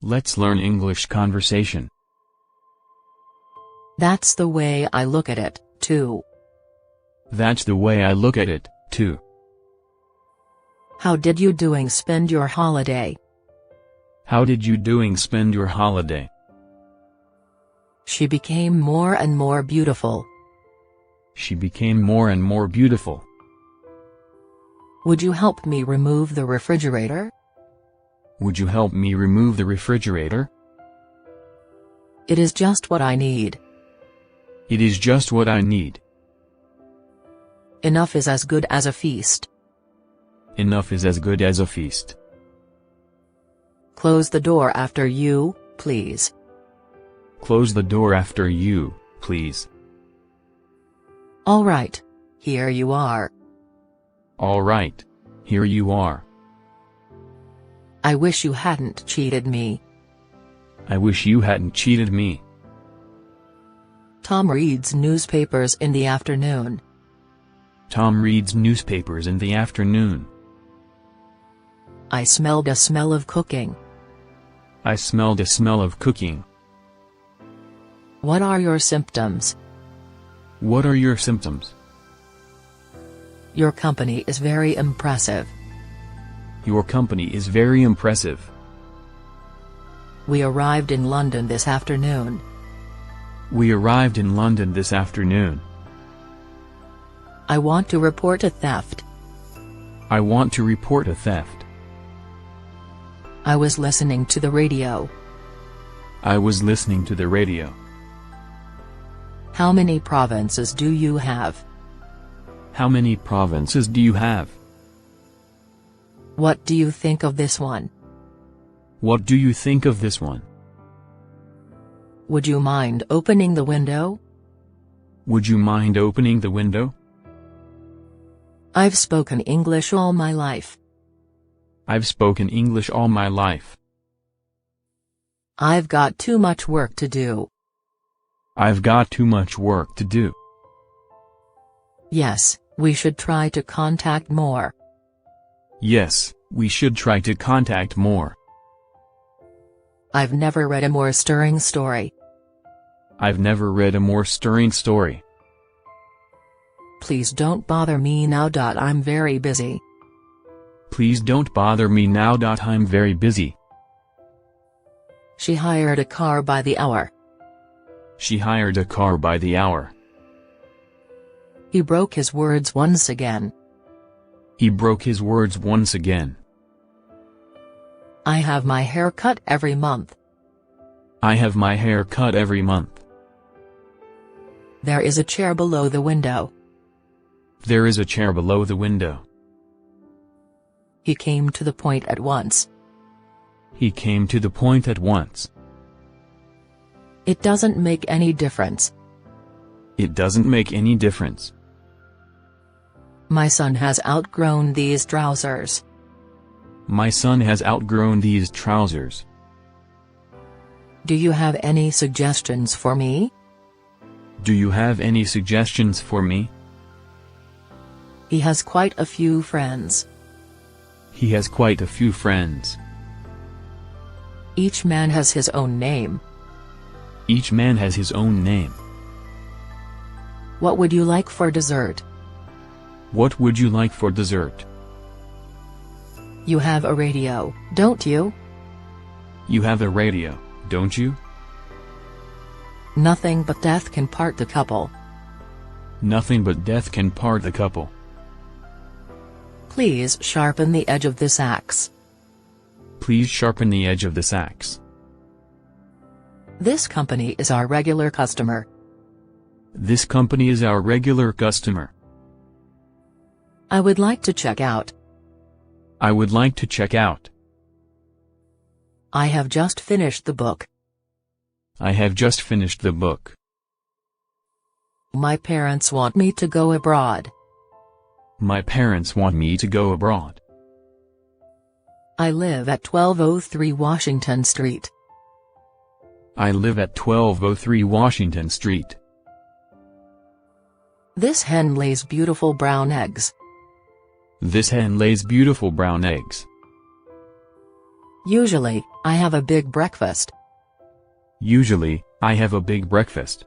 Let's learn English conversation. That's the way I look at it, too. That's the way I look at it, too. How did you doing spend your holiday? How did you doing spend your holiday? She became more and more beautiful. She became more and more beautiful. Would you help me remove the refrigerator? Would you help me remove the refrigerator? It is just what I need. It is just what I need. Enough is as good as a feast. Enough is as good as a feast. Close the door after you, please. Close the door after you, please. All right. Here you are. All right. Here you are. I wish you hadn't cheated me. I wish you hadn't cheated me. Tom reads newspapers in the afternoon. Tom reads newspapers in the afternoon. I smelled a smell of cooking. I smelled a smell of cooking. What are your symptoms? What are your symptoms? Your company is very impressive. Your company is very impressive. We arrived in London this afternoon. We arrived in London this afternoon. I want to report a theft. I want to report a theft. I was listening to the radio. I was listening to the radio. How many provinces do you have? How many provinces do you have? What do you think of this one? What do you think of this one? Would you mind opening the window? Would you mind opening the window? I've spoken English all my life. I've spoken English all my life. I've got too much work to do. I've got too much work to do. Yes, we should try to contact more. Yes, we should try to contact more. I've never read a more stirring story. I've never read a more stirring story. Please don't bother me now. I'm very busy. Please don't bother me now. I'm very busy. She hired a car by the hour. She hired a car by the hour. He broke his words once again. He broke his words once again. I have my hair cut every month. I have my hair cut every month. There is a chair below the window. There is a chair below the window. He came to the point at once. He came to the point at once. It doesn't make any difference. It doesn't make any difference. My son has outgrown these trousers. My son has outgrown these trousers. Do you have any suggestions for me? Do you have any suggestions for me? He has quite a few friends. He has quite a few friends. Each man has his own name. Each man has his own name. What would you like for dessert? What would you like for dessert? You have a radio, don't you? You have a radio, don't you? Nothing but death can part the couple. Nothing but death can part the couple. Please sharpen the edge of this axe. Please sharpen the edge of this axe. This company is our regular customer. This company is our regular customer. I would like to check out. I would like to check out. I have just finished the book. I have just finished the book. My parents want me to go abroad. My parents want me to go abroad. I live at 1203 Washington Street. I live at 1203 Washington Street. This hen lays beautiful brown eggs. This hen lays beautiful brown eggs. Usually, I have a big breakfast. Usually, I have a big breakfast.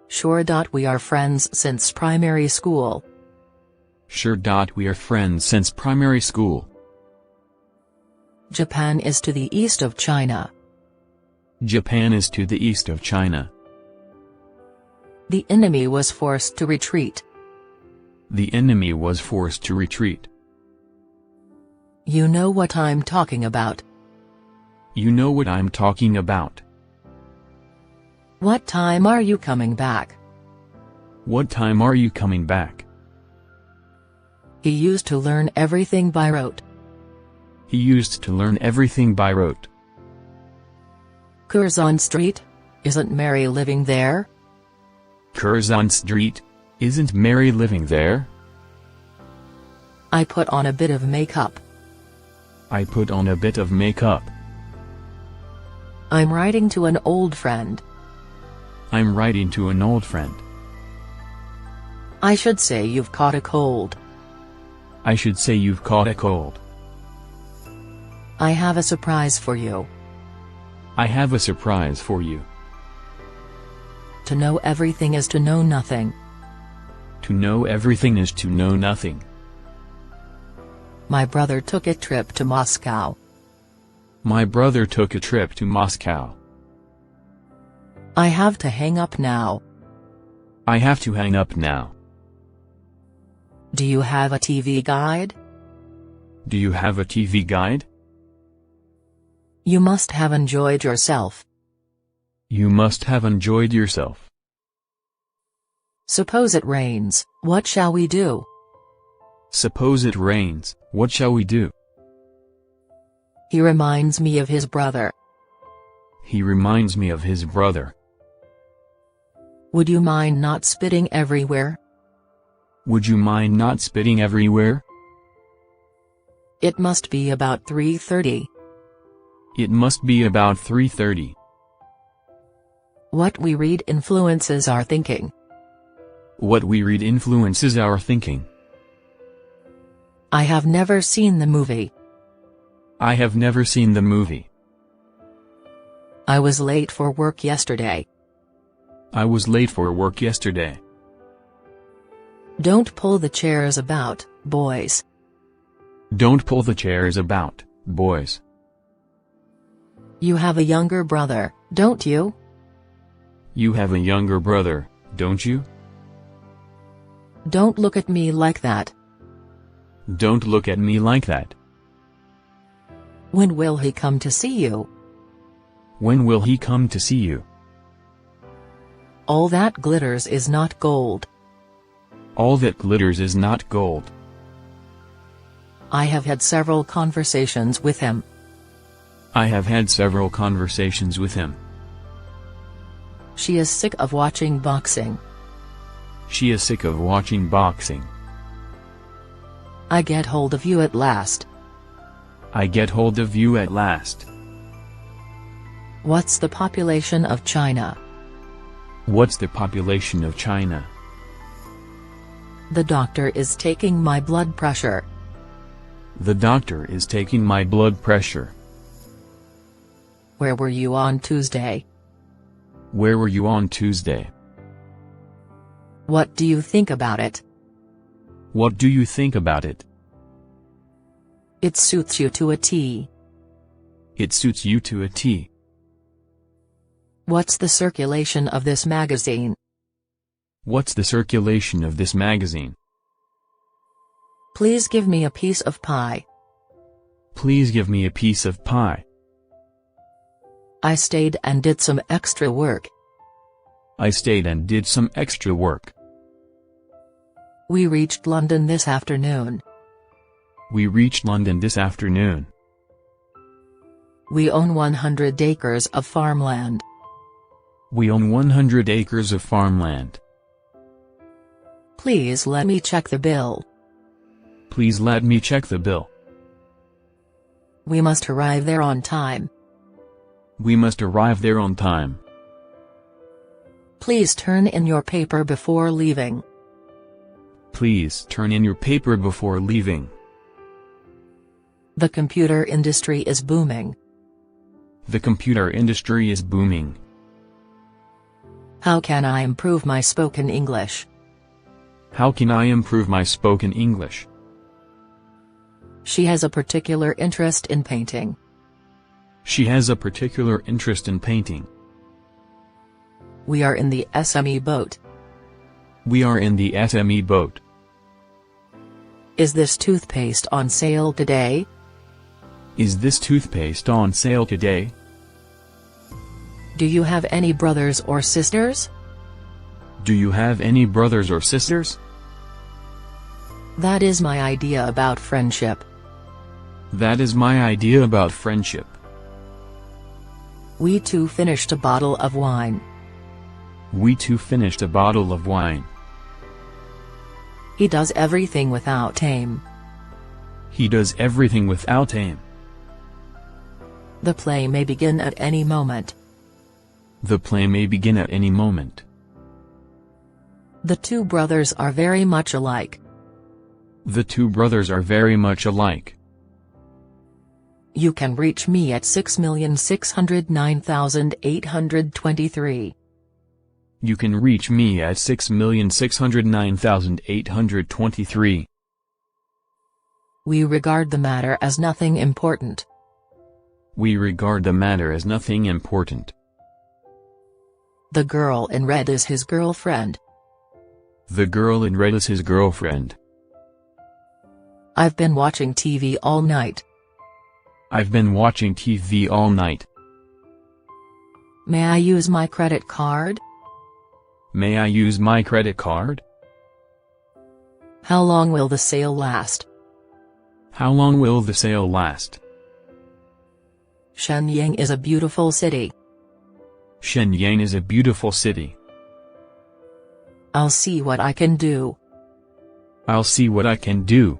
Sure. We are friends since primary school. Sure. We are friends since primary school. Japan is to the east of China. Japan is to the east of China. The enemy was forced to retreat. The enemy was forced to retreat. You know what I'm talking about. You know what I'm talking about. What time are you coming back? What time are you coming back? He used to learn everything by rote. He used to learn everything by rote. Curzon Street? Isn't Mary living there? Curzon Street? Isn't Mary living there? I put on a bit of makeup. I put on a bit of makeup. I'm writing to an old friend. I'm writing to an old friend. I should say you've caught a cold. I should say you've caught a cold. I have a surprise for you. I have a surprise for you. To know everything is to know nothing. To know everything is to know nothing. My brother took a trip to Moscow. My brother took a trip to Moscow. I have to hang up now. I have to hang up now. Do you have a TV guide? Do you have a TV guide? You must have enjoyed yourself. You must have enjoyed yourself. Suppose it rains, what shall we do? Suppose it rains, what shall we do? He reminds me of his brother. He reminds me of his brother. Would you mind not spitting everywhere? Would you mind not spitting everywhere? It must be about 3:30. It must be about 3:30. What we read influences our thinking. What we read influences our thinking. I have never seen the movie. I have never seen the movie. I was late for work yesterday. I was late for work yesterday. Don't pull the chairs about, boys. Don't pull the chairs about, boys. You have a younger brother, don't you? You have a younger brother, don't you? Don't look at me like that. Don't look at me like that. When will he come to see you? When will he come to see you? All that glitters is not gold. All that glitters is not gold. I have had several conversations with him. I have had several conversations with him. She is sick of watching boxing. She is sick of watching boxing. I get hold of you at last. I get hold of you at last. What's the population of China? What's the population of China? The doctor is taking my blood pressure. The doctor is taking my blood pressure. Where were you on Tuesday? Where were you on Tuesday? What do you think about it? What do you think about it? It suits you to a T. It suits you to a T. What's the circulation of this magazine? What's the circulation of this magazine? Please give me a piece of pie. Please give me a piece of pie. I stayed and did some extra work. I stayed and did some extra work. We reached London this afternoon. We reached London this afternoon. We own 100 acres of farmland. We own 100 acres of farmland. Please let me check the bill. Please let me check the bill. We must arrive there on time. We must arrive there on time. Please turn in your paper before leaving. Please turn in your paper before leaving. The computer industry is booming. The computer industry is booming. How can I improve my spoken English? How can I improve my spoken English? She has a particular interest in painting. She has a particular interest in painting. We are in the SME boat. We are in the SME boat. Is this toothpaste on sale today? Is this toothpaste on sale today? Do you have any brothers or sisters? Do you have any brothers or sisters? That is my idea about friendship. That is my idea about friendship. We too finished a bottle of wine. We too finished a bottle of wine. He does everything without aim. He does everything without aim. The play may begin at any moment. The play may begin at any moment. The two brothers are very much alike. The two brothers are very much alike. You can reach me at 6,609,823. You can reach me at 6,609,823. We regard the matter as nothing important. We regard the matter as nothing important. The girl in red is his girlfriend. The girl in red is his girlfriend. I've been watching TV all night. I've been watching TV all night. May I use my credit card? May I use my credit card? How long will the sale last? How long will the sale last? Shenyang is a beautiful city. Shenyang is a beautiful city. I'll see what I can do. I'll see what I can do.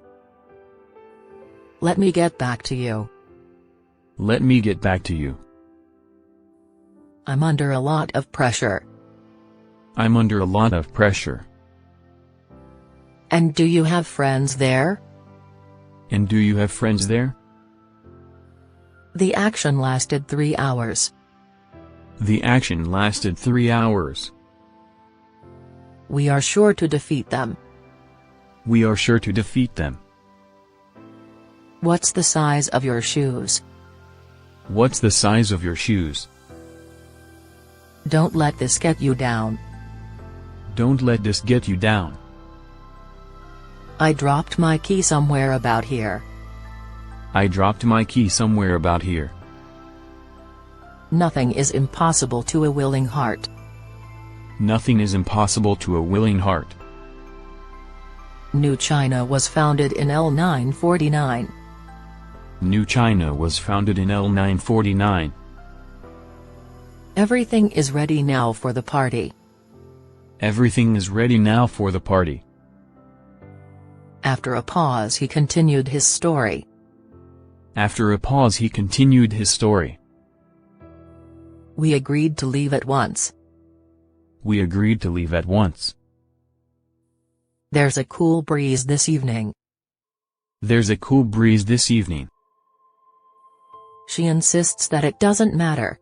Let me get back to you. Let me get back to you. I'm under a lot of pressure. I'm under a lot of pressure. And do you have friends there? And do you have friends there? The action lasted 3 hours. The action lasted 3 hours. We are sure to defeat them. We are sure to defeat them. What's the size of your shoes? What's the size of your shoes? Don't let this get you down. Don't let this get you down. I dropped my key somewhere about here. I dropped my key somewhere about here. Nothing is impossible to a willing heart. Nothing is impossible to a willing heart. New China was founded in L949. New China was founded in L949. Everything is ready now for the party. Everything is ready now for the party. After a pause he continued his story. After a pause he continued his story. We agreed to leave at once. We agreed to leave at once. There's a cool breeze this evening. There's a cool breeze this evening. She insists that it doesn't matter.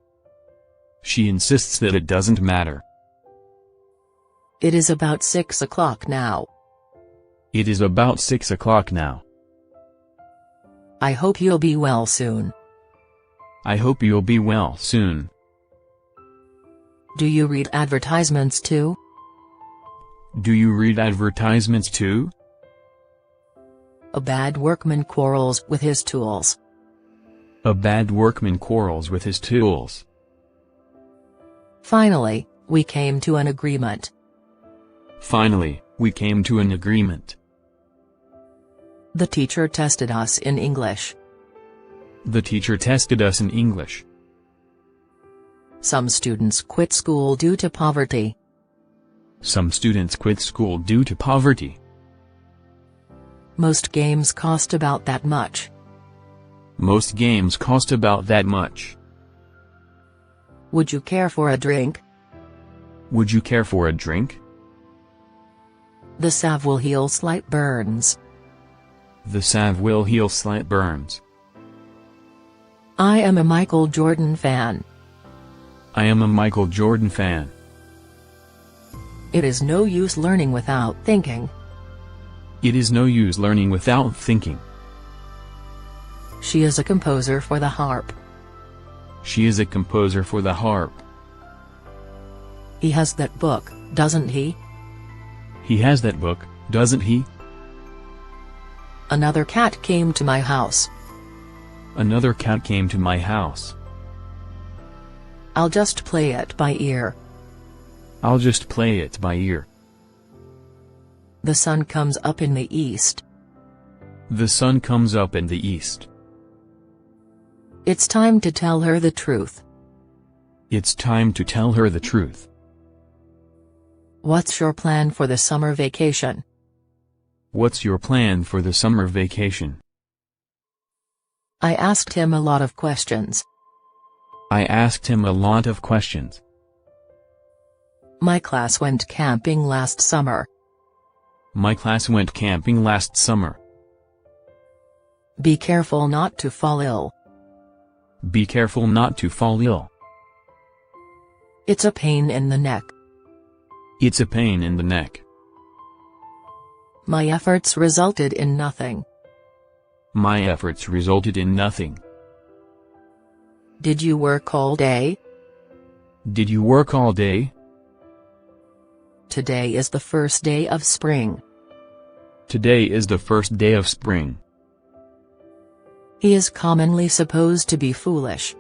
She insists that it doesn't matter. It is about 6 o'clock now. It is about 6 o'clock now. I hope you'll be well soon. I hope you'll be well soon. Do you read advertisements too? Do you read advertisements too? A bad workman quarrels with his tools. A bad workman quarrels with his tools. Finally, we came to an agreement. Finally, we came to an agreement. The teacher tested us in English. The teacher tested us in English. Some students quit school due to poverty. Some students quit school due to poverty. Most games cost about that much. Most games cost about that much. Would you care for a drink? Would you care for a drink? The salve will heal slight burns. The salve will heal slight burns. I am a Michael Jordan fan. I am a Michael Jordan fan. It is no use learning without thinking. It is no use learning without thinking. She is a composer for the harp. She is a composer for the harp. He has that book, doesn't he? He has that book, doesn't he? Another cat came to my house. Another cat came to my house. I'll just play it by ear. I'll just play it by ear. The sun comes up in the east. The sun comes up in the east. It's time to tell her the truth. It's time to tell her the truth. What's your plan for the summer vacation? What's your plan for the summer vacation? I asked him a lot of questions. I asked him a lot of questions. My class went camping last summer. My class went camping last summer. Be careful not to fall ill. Be careful not to fall ill. It's a pain in the neck. It's a pain in the neck. My efforts resulted in nothing. My efforts resulted in nothing. Did you work all day? Did you work all day? Today is the first day of spring. Today is the first day of spring. He is commonly supposed to be foolish.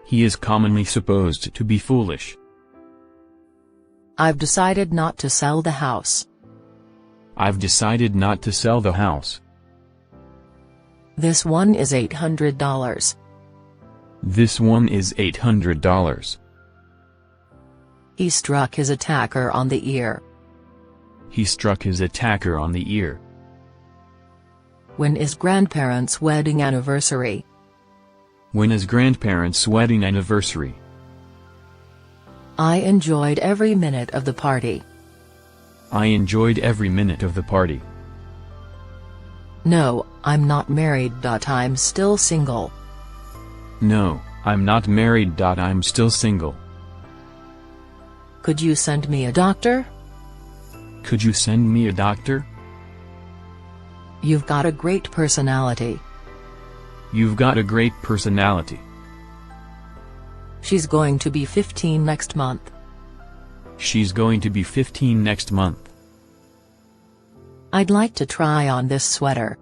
He is commonly supposed to be foolish. I've decided not to sell the house. I've decided not to sell the house. This one is $800. This one is $800. He struck his attacker on the ear. He struck his attacker on the ear. When is grandparents' wedding anniversary? When is grandparents' wedding anniversary? I enjoyed every minute of the party. I enjoyed every minute of the party. No, I'm not married. I'm still single. No, I'm not married. I'm still single. Could you send me a doctor? Could you send me a doctor? You've got a great personality. You've got a great personality. She's going to be 15 next month. She's going to be 15 next month. I'd like to try on this sweater.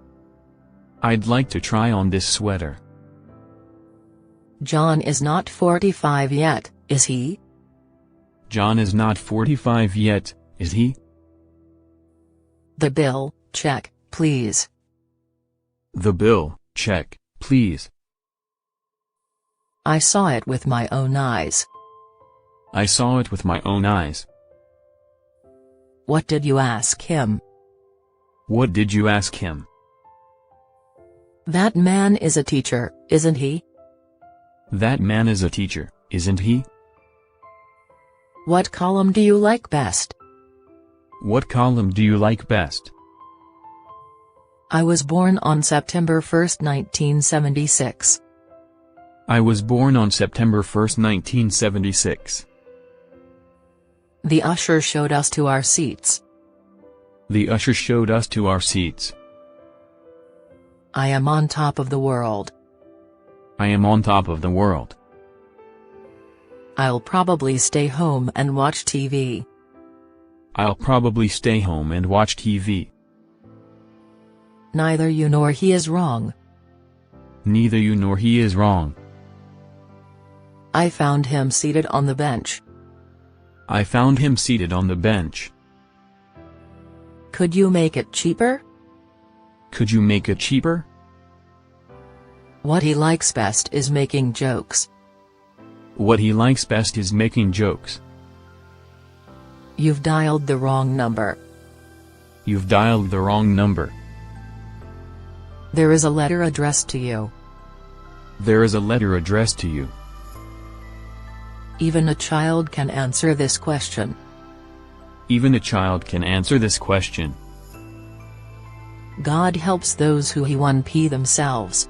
I'd like to try on this sweater. John is not 45 yet, is he? John is not 45 yet, is he? The bill, check, please. The bill, check, please. I saw it with my own eyes. I saw it with my own eyes. What did you ask him? What did you ask him? That man is a teacher, isn't he? That man is a teacher, isn't he? What column do you like best? What column do you like best? I was born on September 1, 1976. I was born on September 1, 1976. The usher showed us to our seats. The usher showed us to our seats. I am on top of the world. I am on top of the world. I'll probably stay home and watch TV. I'll probably stay home and watch TV. Neither you nor he is wrong. Neither you nor he is wrong. I found him seated on the bench. I found him seated on the bench. Could you make it cheaper? Could you make it cheaper? What he likes best is making jokes. What he likes best is making jokes. You've dialed the wrong number. You've dialed the wrong number. There is a letter addressed to you. There is a letter addressed to you. Even a child can answer this question. Even a child can answer this question. God helps those who he 1p themselves.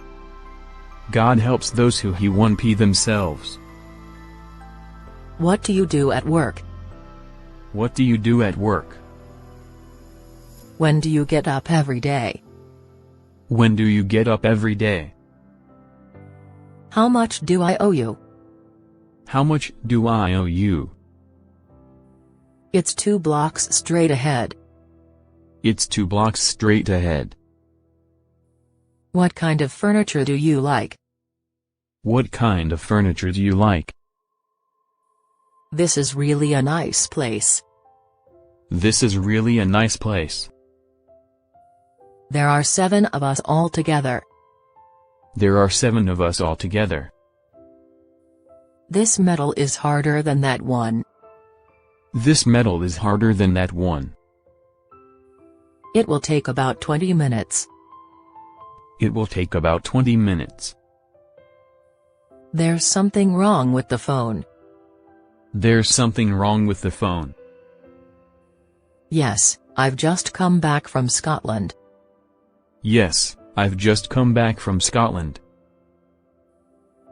God helps those who he won't be themselves. What do you do at work? What do you do at work? When do you get up every day? When do you get up every day? How much do I owe you? How much do I owe you? It's 2 blocks straight ahead. It's 2 blocks straight ahead. What kind of furniture do you like? What kind of furniture do you like? This is really a nice place. This is really a nice place. There are 7 of us all together. There are 7 of us all together. This medal is harder than that one. This medal is harder than that one. It will take about 20 minutes. It will take about 20 minutes. There's something wrong with the phone. There's something wrong with the phone. Yes, I've just come back from Scotland. Yes, I've just come back from Scotland.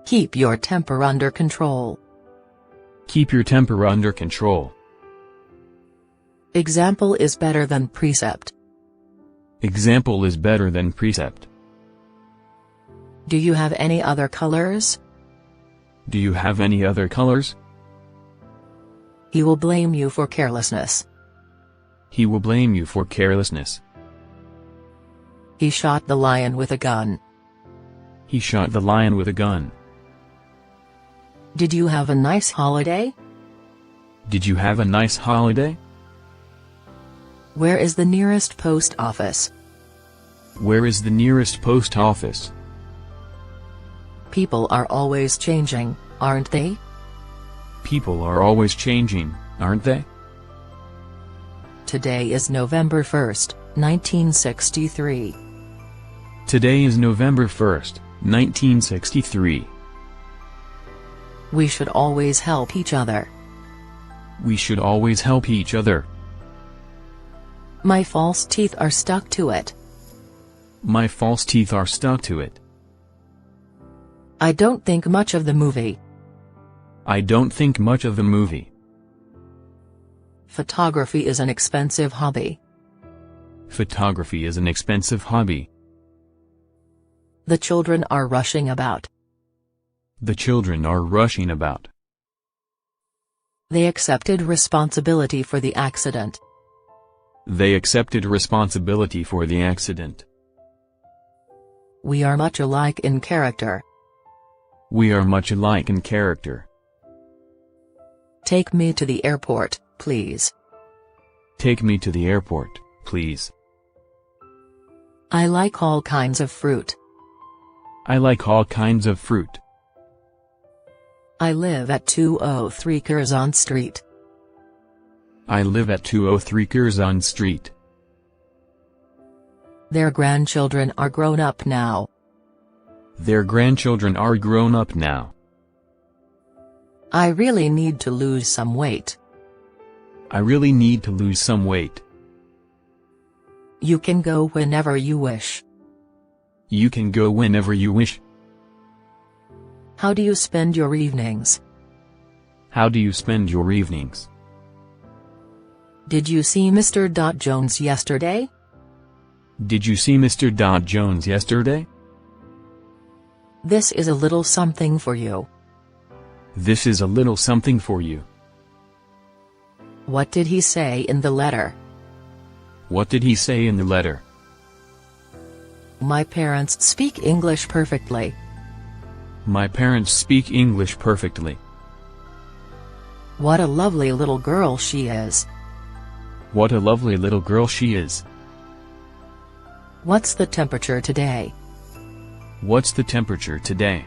Keep your temper under control. Keep your temper under control. Example is better than precept. Example is better than precept. Do you have any other colors? Do you have any other colors? He will blame you for carelessness. He will blame you for carelessness. He shot the lion with a gun. He shot the lion with a gun. Did you have a nice holiday? Did you have a nice holiday? Where is the nearest post office? Where is the nearest post office? People are always changing, aren't they? People are always changing, aren't they? Today is November 1st, 1963. Today is November 1st, 1963. We should always help each other. We should always help each other. My false teeth are stuck to it. My false teeth are stuck to it. I don't think much of the movie. I don't think much of the movie. Photography is an expensive hobby. Photography is an expensive hobby. The children are rushing about. The children are rushing about. They accepted responsibility for the accident. They accepted responsibility for the accident. We are much alike in character. We are much alike in character. Take me to the airport, please. Take me to the airport, please. I like all kinds of fruit. I like all kinds of fruit. I live at 203 Curzon Street. I live at 203 Curzon Street. Their grandchildren are grown up now. Their grandchildren are grown up now. I really need to lose some weight. I really need to lose some weight. You can go whenever you wish. You can go whenever you wish. How do you spend your evenings? How do you spend your evenings? Did you see Mr. Jones yesterday? Did you see Mr. Jones yesterday? This is a little something for you. This is a little something for you. What did he say in the letter? What did he say in the letter? My parents speak English perfectly. My parents speak English perfectly. What a lovely little girl she is. What a lovely little girl she is. What's the temperature today? What's the temperature today?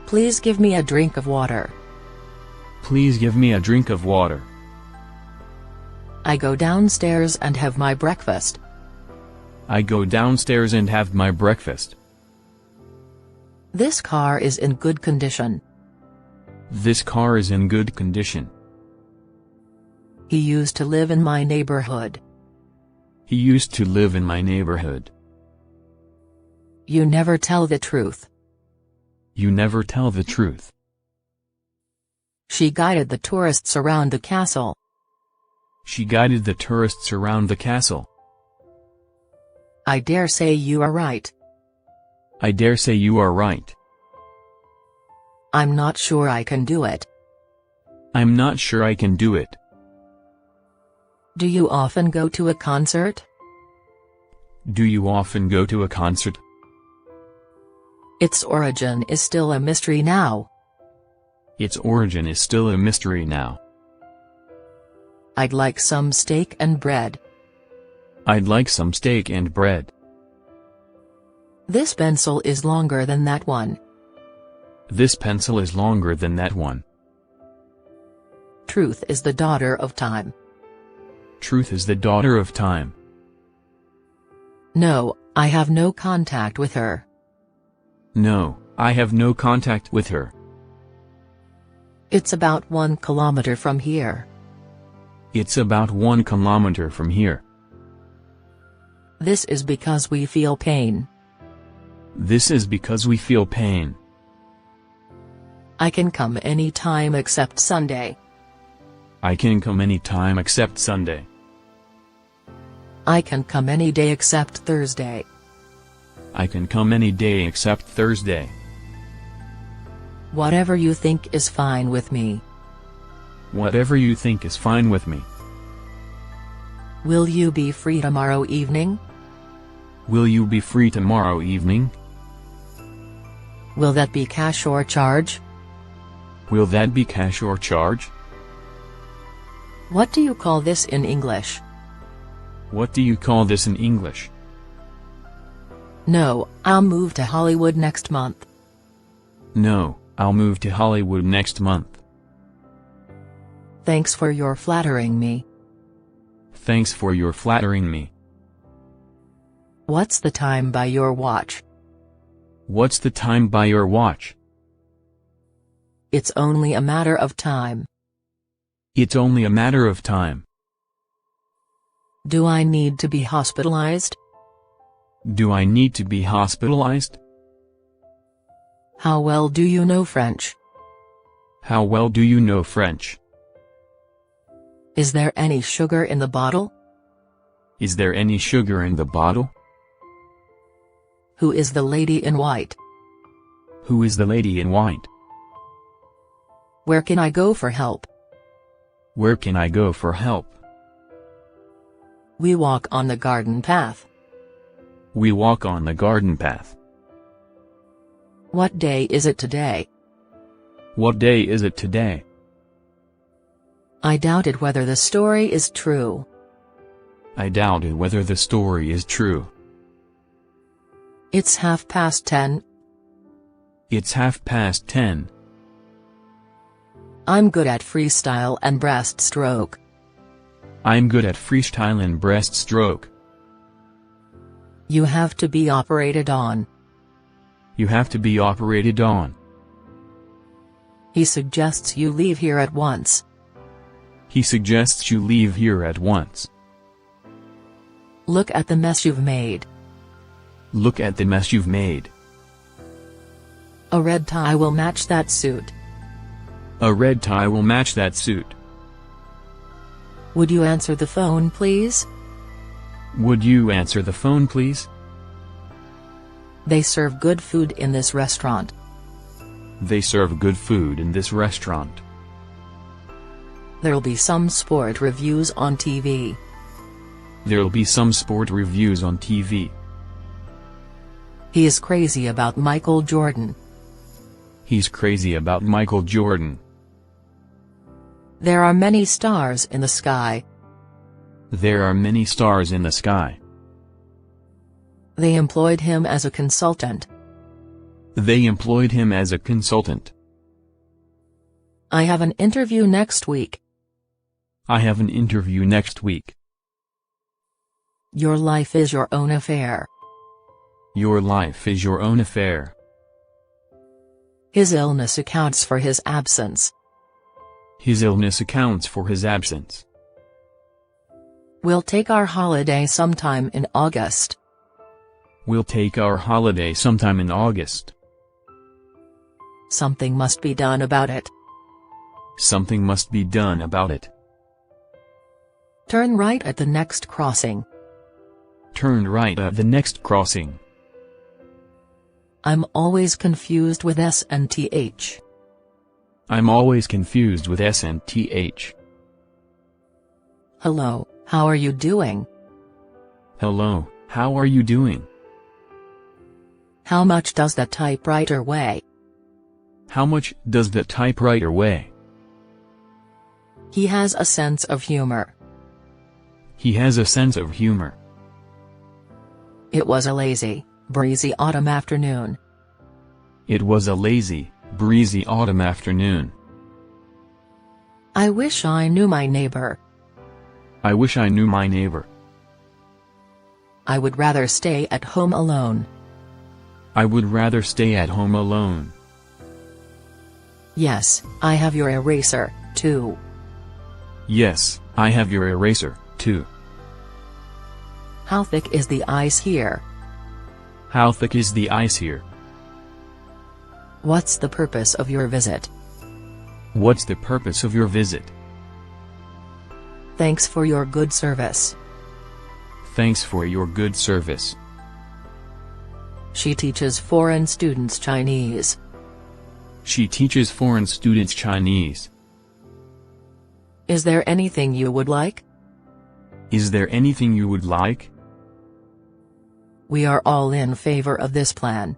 Please give me a drink of water. Please give me a drink of water. I go downstairs and have my breakfast. I go downstairs and have my breakfast. This car is in good condition. This car is in good condition. He used to live in my neighborhood. He used to live in my neighborhood. You never tell the truth. You never tell the truth. She guided the tourists around the castle. She guided the tourists around the castle. I dare say you are right. I dare say you are right. I'm not sure I can do it. I'm not sure I can do it. Do you often go to a concert? Do you often go to a concert? Its origin is still a mystery now. Its origin is still a mystery now. I'd like some steak and bread. I'd like some steak and bread. This pencil is longer than that one. This pencil is longer than that one. Truth is the daughter of time. Truth is the daughter of time. No, I have no contact with her. No, I have no contact with her. It's about 1 kilometer from here. It's about 1 kilometer from here. This is because we feel pain. This is because we feel pain. I can come any time except Sunday. I can come any time except Sunday. I can come any day except Thursday. I can come any day except Thursday. Whatever you think is fine with me. Whatever you think is fine with me. Will you be free tomorrow evening? Will you be free tomorrow evening? Will that be cash or charge? Will that be cash or charge? What do you call this in English? What do you call this in English? No, I'll move to Hollywood next month. No, I'll move to Hollywood next month. Thanks for your flattering me. Thanks for your flattering me. What's the time by your watch? What's the time by your watch? It's only a matter of time. It's only a matter of time. Do I need to be hospitalized? Do I need to be hospitalized? How well do you know French? How well do you know French? Is there any sugar in the bottle? Is there any sugar in the bottle? Who is the lady in white? Who is the lady in white? Where can I go for help? Where can I go for help? We walk on the garden path. We walk on the garden path. What day is it today? What day is it today? I doubted whether the story is true. I doubted whether the story is true. It's 10:30. It's 10:30. I'm good at freestyle and breaststroke. I'm good at freestyle and breaststroke. You have to be operated on. You have to be operated on. He suggests you leave here at once. He suggests you leave here at once. Look at the mess you've made. Look at the mess you've made. A red tie will match that suit. A red tie will match that suit. Would you answer the phone, please? Would you answer the phone, please? They serve good food in this restaurant. They serve good food in this restaurant. There'll be some sport reviews on TV. There'll be some sport reviews on TV. He is crazy about Michael Jordan. He's crazy about Michael Jordan. There are many stars in the sky. There are many stars in the sky. They employed him as a consultant. They employed him as a consultant. I have an interview next week. I have an interview next week. Your life is your own affair. Your life is your own affair. His illness accounts for his absence. His illness accounts for his absence. We'll take our holiday sometime in August. We'll take our holiday sometime in August. Something must be done about it. Something must be done about it. Turn right at the next crossing. Turn right at the next crossing. I'm always confused with S and TH. I'm always confused with S and TH. Hello, how are you doing? Hello, how are you doing? How much does that typewriter weigh? How much does that typewriter weigh? He has a sense of humor. He has a sense of humor. It was a lazy, breezy autumn afternoon. It was a lazy, breezy autumn afternoon. I wish I knew my neighbor. I wish I knew my neighbor. I would rather stay at home alone. I would rather stay at home alone. Yes, I have your eraser, too. Yes, I have your eraser, too. How thick is the ice here? How thick is the ice here? What's the purpose of your visit? What's the purpose of your visit? Thanks for your good service. Thanks for your good service. She teaches foreign students Chinese. She teaches foreign students Chinese. Is there anything you would like? Is there anything you would like? We are all in favor of this plan.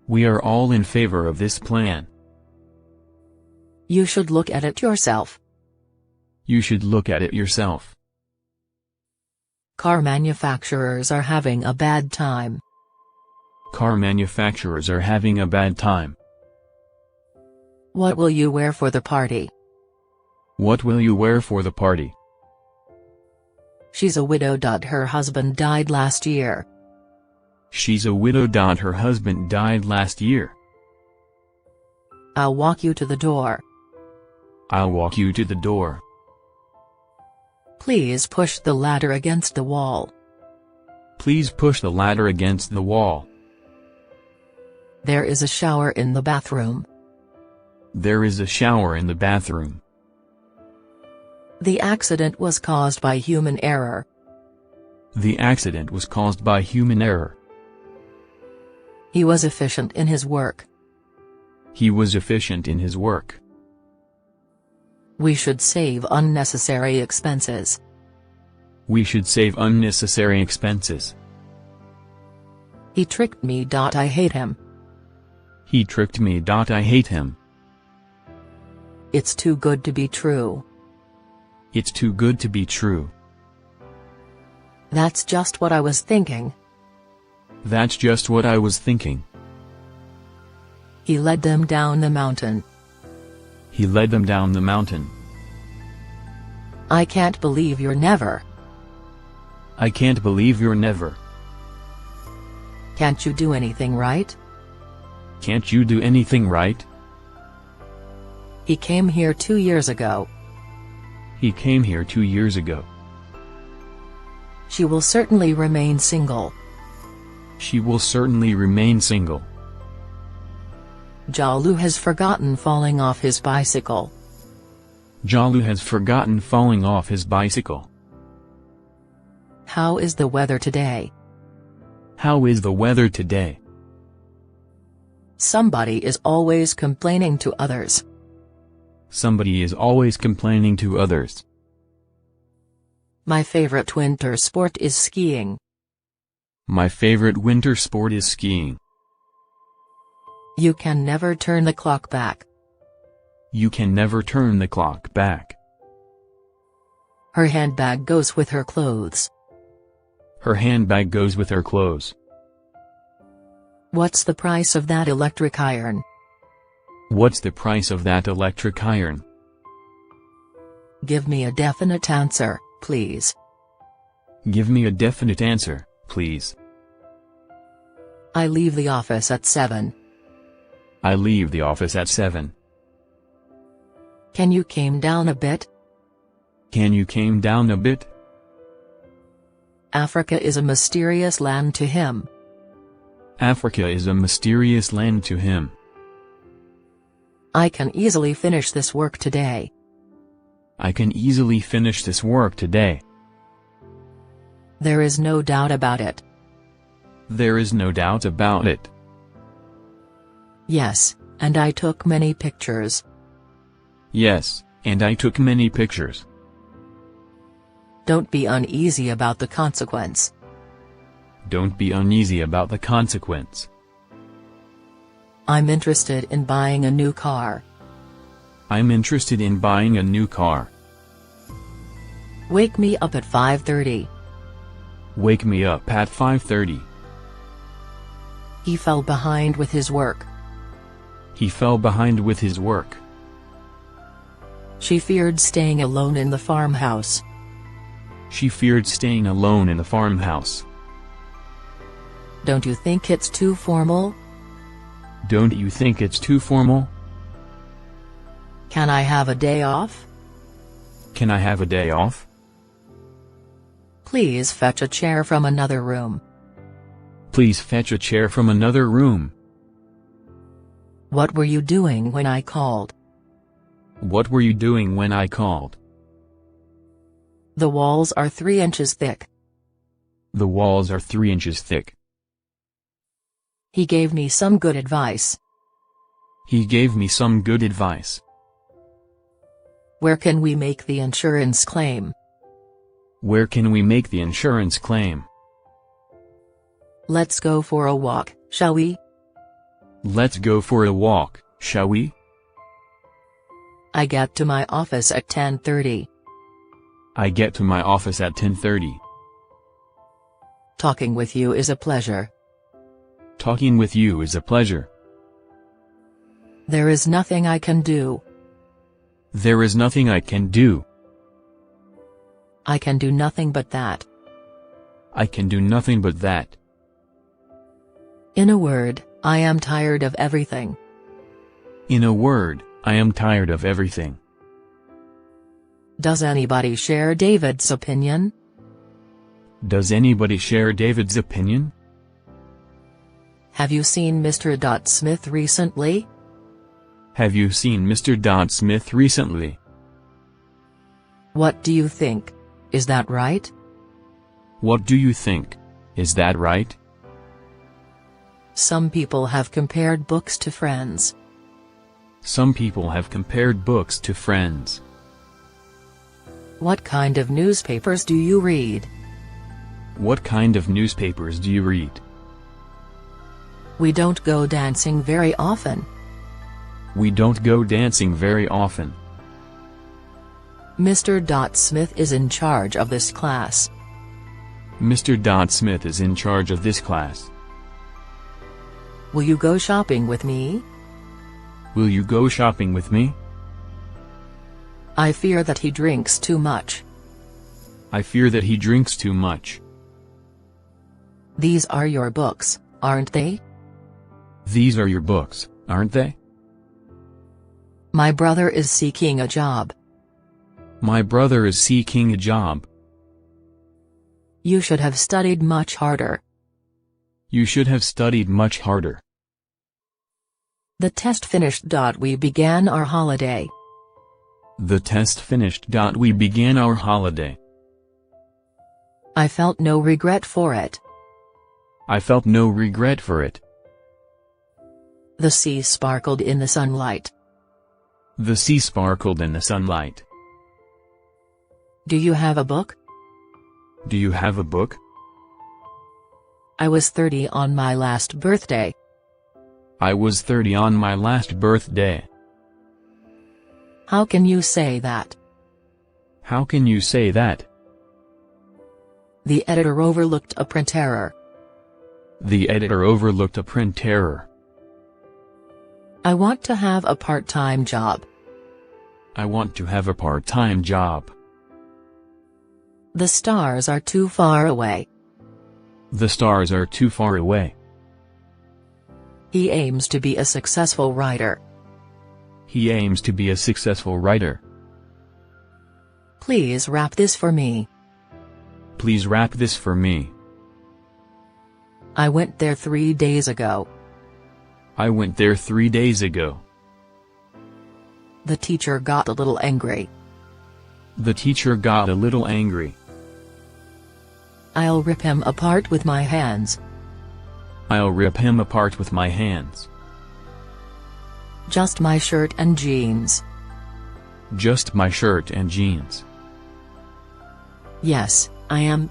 We are all in favor of this plan. You should look at it yourself. You should look at it yourself. Car manufacturers are having a bad time. Car manufacturers are having a bad time. What will you wear for the party? What will you wear for the party? She's a widow. Her husband died last year. She's a widow. Her husband died last year. I'll walk you to the door. I'll walk you to the door. Please push the ladder against the wall. Please push the ladder against the wall. There is a shower in the bathroom. There is a shower in the bathroom. The accident was caused by human error. The accident was caused by human error. He was efficient in his work. He was efficient in his work. We should save unnecessary expenses. We should save unnecessary expenses. He tricked me. I hate him. He tricked me. I hate him. It's too good to be true. It's too good to be true. That's just what I was thinking. That's just what I was thinking. He led them down the mountain. He led them down the mountain. I can't believe you're never. I can't believe you're never. Can't you do anything right? Can't you do anything right? He came here 2 years ago. He came here 2 years ago. She will certainly remain single. She will certainly remain single. Jalu has forgotten falling off his bicycle. Jalu has forgotten falling off his bicycle. How is the weather today? How is the weather today? Somebody is always complaining to others. Somebody is always complaining to others. My favorite winter sport is skiing. My favorite winter sport is skiing. You can never turn the clock back. You can never turn the clock back. Her handbag goes with her clothes. Her handbag goes with her clothes. What's the price of that electric iron? What's the price of that electric iron? Give me a definite answer, please. Give me a definite answer, please. I leave the office at 7. I leave the office at 7. Can you calm down a bit? Can you calm down a bit? Africa is a mysterious land to him. Africa is a mysterious land to him. I can easily finish this work today. I can easily finish this work today. There is no doubt about it. There is no doubt about it. Yes, and I took many pictures. Yes, and I took many pictures. Don't be uneasy about the consequence. Don't be uneasy about the consequence. I'm interested in buying a new car. I'm interested in buying a new car. Wake me up at 5:30. Wake me up at 5:30. He fell behind with his work. He fell behind with his work. She feared staying alone in the farmhouse. She feared staying alone in the farmhouse. Don't you think it's too formal? Don't you think it's too formal? Can I have a day off? Can I have a day off? Please fetch a chair from another room. Please fetch a chair from another room. What were you doing when I called? What were you doing when I called? The walls are 3 inches thick. The walls are 3 inches thick. He gave me some good advice. He gave me some good advice. Where can we make the insurance claim? Where can we make the insurance claim? Let's go for a walk, shall we? Let's go for a walk, shall we? I get to my office at 10:30. I get to my office at 10:30. Talking with you is a pleasure. Talking with you is a pleasure. There is nothing I can do. There is nothing I can do. I can do nothing but that. I can do nothing but that. In a word, I am tired of everything. In a word, I am tired of everything. Does anybody share David's opinion? Does anybody share David's opinion? Have you seen Mr. Smith recently? Have you seen Mr. Smith recently? What do you think? Is that right? What do you think? Is that right? Some people have compared books to friends. Some people have compared books to friends. What kind of newspapers do you read? What kind of newspapers do you read? We don't go dancing very often. We don't go dancing very often. Mr. Smith is in charge of this class. Mr. Smith is in charge of this class. Will you go shopping with me? Will you go shopping with me? I fear that he drinks too much. I fear that he drinks too much. These are your books, aren't they? These are your books, aren't they? My brother is seeking a job. My brother is seeking a job. You should have studied much harder. You should have studied much harder. The test finished. We began our holiday. The test finished. We began our holiday. I felt no regret for it. I felt no regret for it. The sea sparkled in the sunlight. The sea sparkled in the sunlight. Do you have a book? Do you have a book? I was 30 on my last birthday. I was 30 on my last birthday. How can you say that? How can you say that? The editor overlooked a print error. The editor overlooked a print error. I want to have a part-time job. I want to have a part-time job. The stars are too far away. The stars are too far away. He aims to be a successful writer. He aims to be a successful writer. Please wrap this for me. Please wrap this for me. I went there 3 days ago. I went there 3 days ago. The teacher got a little angry. The teacher got a little angry. I'll rip him apart with my hands. I'll rip him apart with my hands. Just my shirt and jeans. Just my shirt and jeans. Yes, I am.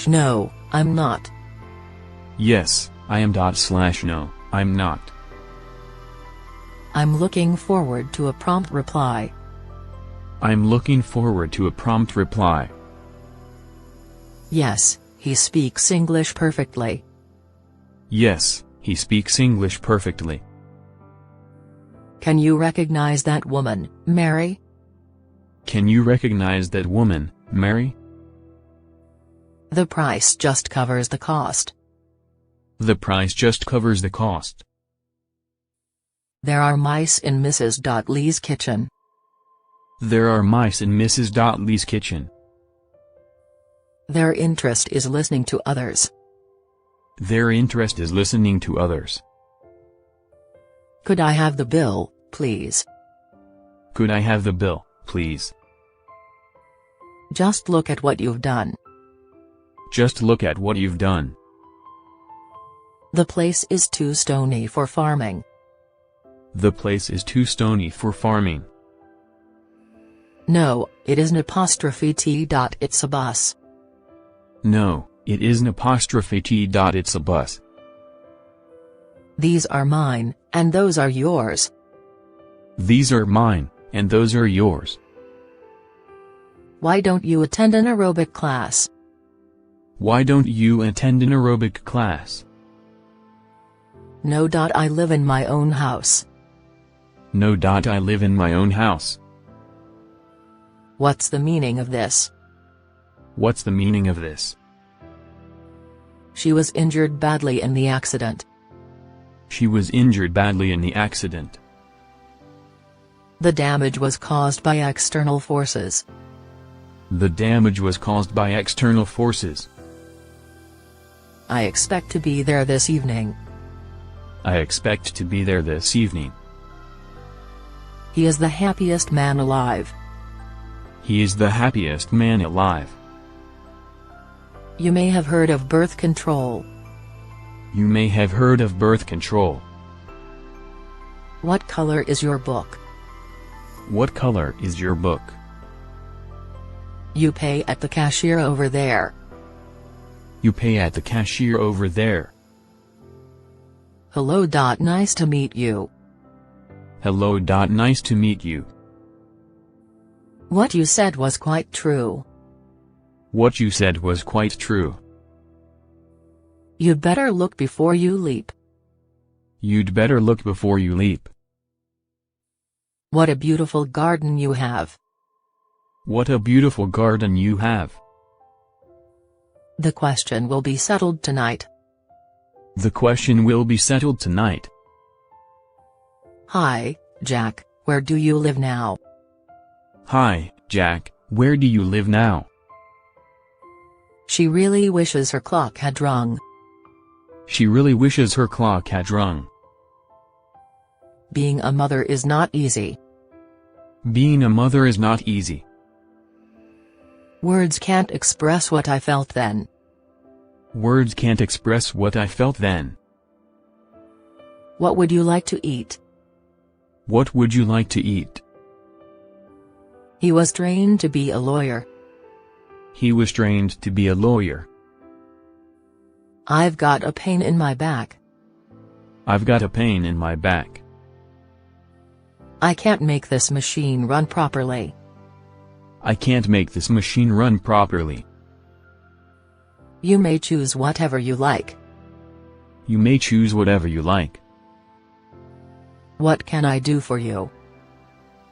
No, I'm not. Yes, I am. No, I'm not. I'm looking forward to a prompt reply. I'm looking forward to a prompt reply. Yes, he speaks English perfectly. Yes, he speaks English perfectly. Can you recognize that woman, Mary? Can you recognize that woman, Mary? The price just covers the cost. The price just covers the cost. There are mice in Mrs. Lee's kitchen. There are mice in Mrs. Lee's kitchen. Their interest is listening to others. Their interest is listening to others. Could I have the bill, please? Could I have the bill, please? Just look at what you've done. Just look at what you've done. The place is too stony for farming. The place is too stony for farming. No, it isn't apostrophe T. It's a bus. No, it isn't apostrophe T. It's a bus. These are mine, and those are yours. These are mine, and those are yours. Why don't you attend an aerobic class? Why don't you attend an aerobic class? No. I live in my own house. No. I live in my own house. What's the meaning of this? What's the meaning of this? She was injured badly in the accident. She was injured badly in the accident. The damage was caused by external forces. The damage was caused by external forces. I expect to be there this evening. I expect to be there this evening. He is the happiest man alive. He is the happiest man alive. You may have heard of birth control. You may have heard of birth control. What color is your book? What color is your book? You pay at the cashier over there. You pay at the cashier over there. Hello. Nice to meet you. Hello. Nice to meet you. What you said was quite true. What you said was quite true. You'd better look before you leap. You'd better look before you leap. What a beautiful garden you have. What a beautiful garden you have. The question will be settled tonight. The question will be settled tonight. Hi, Jack, where do you live now? Hi, Jack, where do you live now? She really wishes her clock had rung. She really wishes her clock had rung. Being a mother is not easy. Being a mother is not easy. Words can't express what I felt then. Words can't express what I felt then. What would you like to eat? What would you like to eat? He was trained to be a lawyer. He was trained to be a lawyer. I've got a pain in my back. I've got a pain in my back. I can't make this machine run properly. I can't make this machine run properly. You may choose whatever you like. You may choose whatever you like. What can I do for you?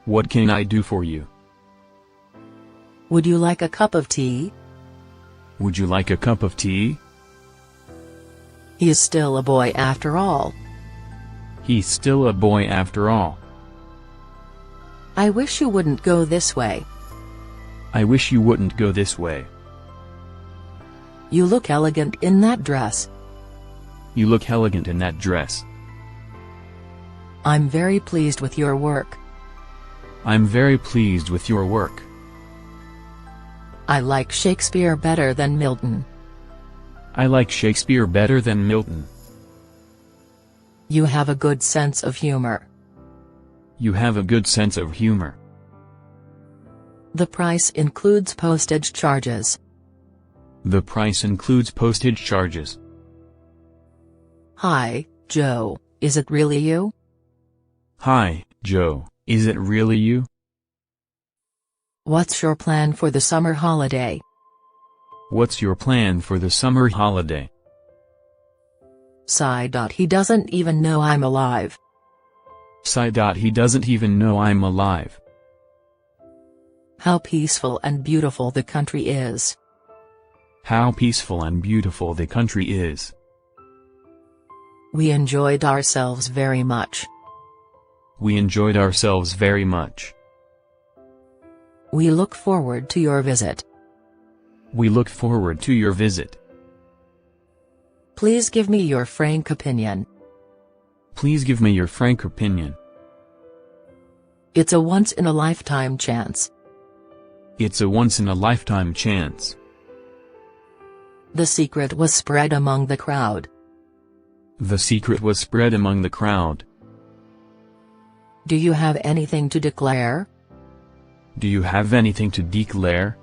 What can I do for you? Would you like a cup of tea? Would you like a cup of tea? He is still a boy after all. He's still a boy after all. I wish you wouldn't go this way. I wish you wouldn't go this way. You look elegant in that dress. You look elegant in that dress. I'm very pleased with your work. I'm very pleased with your work. I like Shakespeare better than Milton. I like Shakespeare better than Milton. You have a good sense of humor. You have a good sense of humor. The price includes postage charges. The price includes postage charges. Hi, Joe, is it really you? Hi, Joe, is it really you? What's your plan for the summer holiday? What's your plan for the summer holiday? Sigh. He doesn't even know I'm alive. Sigh. He doesn't even know I'm alive. How peaceful and beautiful the country is. How peaceful and beautiful the country is. We enjoyed ourselves very much. We enjoyed ourselves very much. We look forward to your visit. We look forward to your visit. Please give me your frank opinion. Please give me your frank opinion. It's a once-in-a-lifetime chance. It's a once-in-a-lifetime chance. The secret was spread among the crowd. The secret was spread among the crowd. Do you have anything to declare? Do you have anything to declare?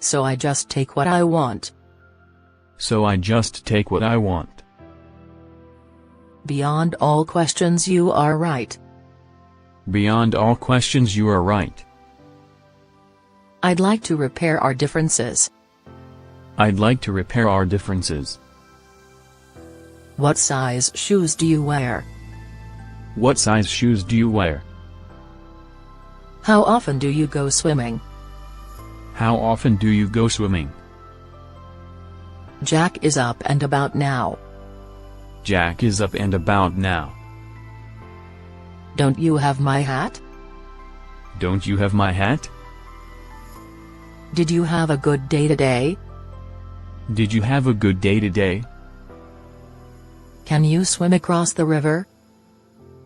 So I just take what I want. So I just take what I want. Beyond all questions, you are right. Beyond all questions, you are right. I'd like to repair our differences. I'd like to repair our differences. What size shoes do you wear? What size shoes do you wear? How often do you go swimming? How often do you go swimming? Jack is up and about now. Jack is up and about now. Don't you have my hat? Don't you have my hat? Did you have a good day today? Did you have a good day today? Can you swim across the river?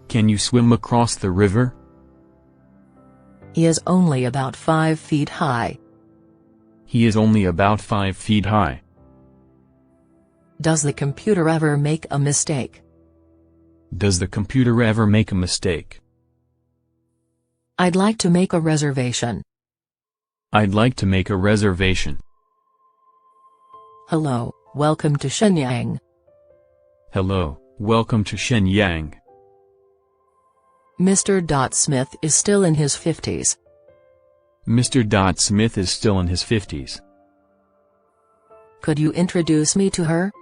Can you swim across the river? He is only about 5 feet high. He is only about 5 feet high. Does the computer ever make a mistake? Does the computer ever make a mistake? I'd like to make a reservation. I'd like to make a reservation. Hello, welcome to Shenyang. Hello, welcome to Shenyang. Mr. Smith is still in his 50s. Mr. Smith is still in his 50s. Could you introduce me to her?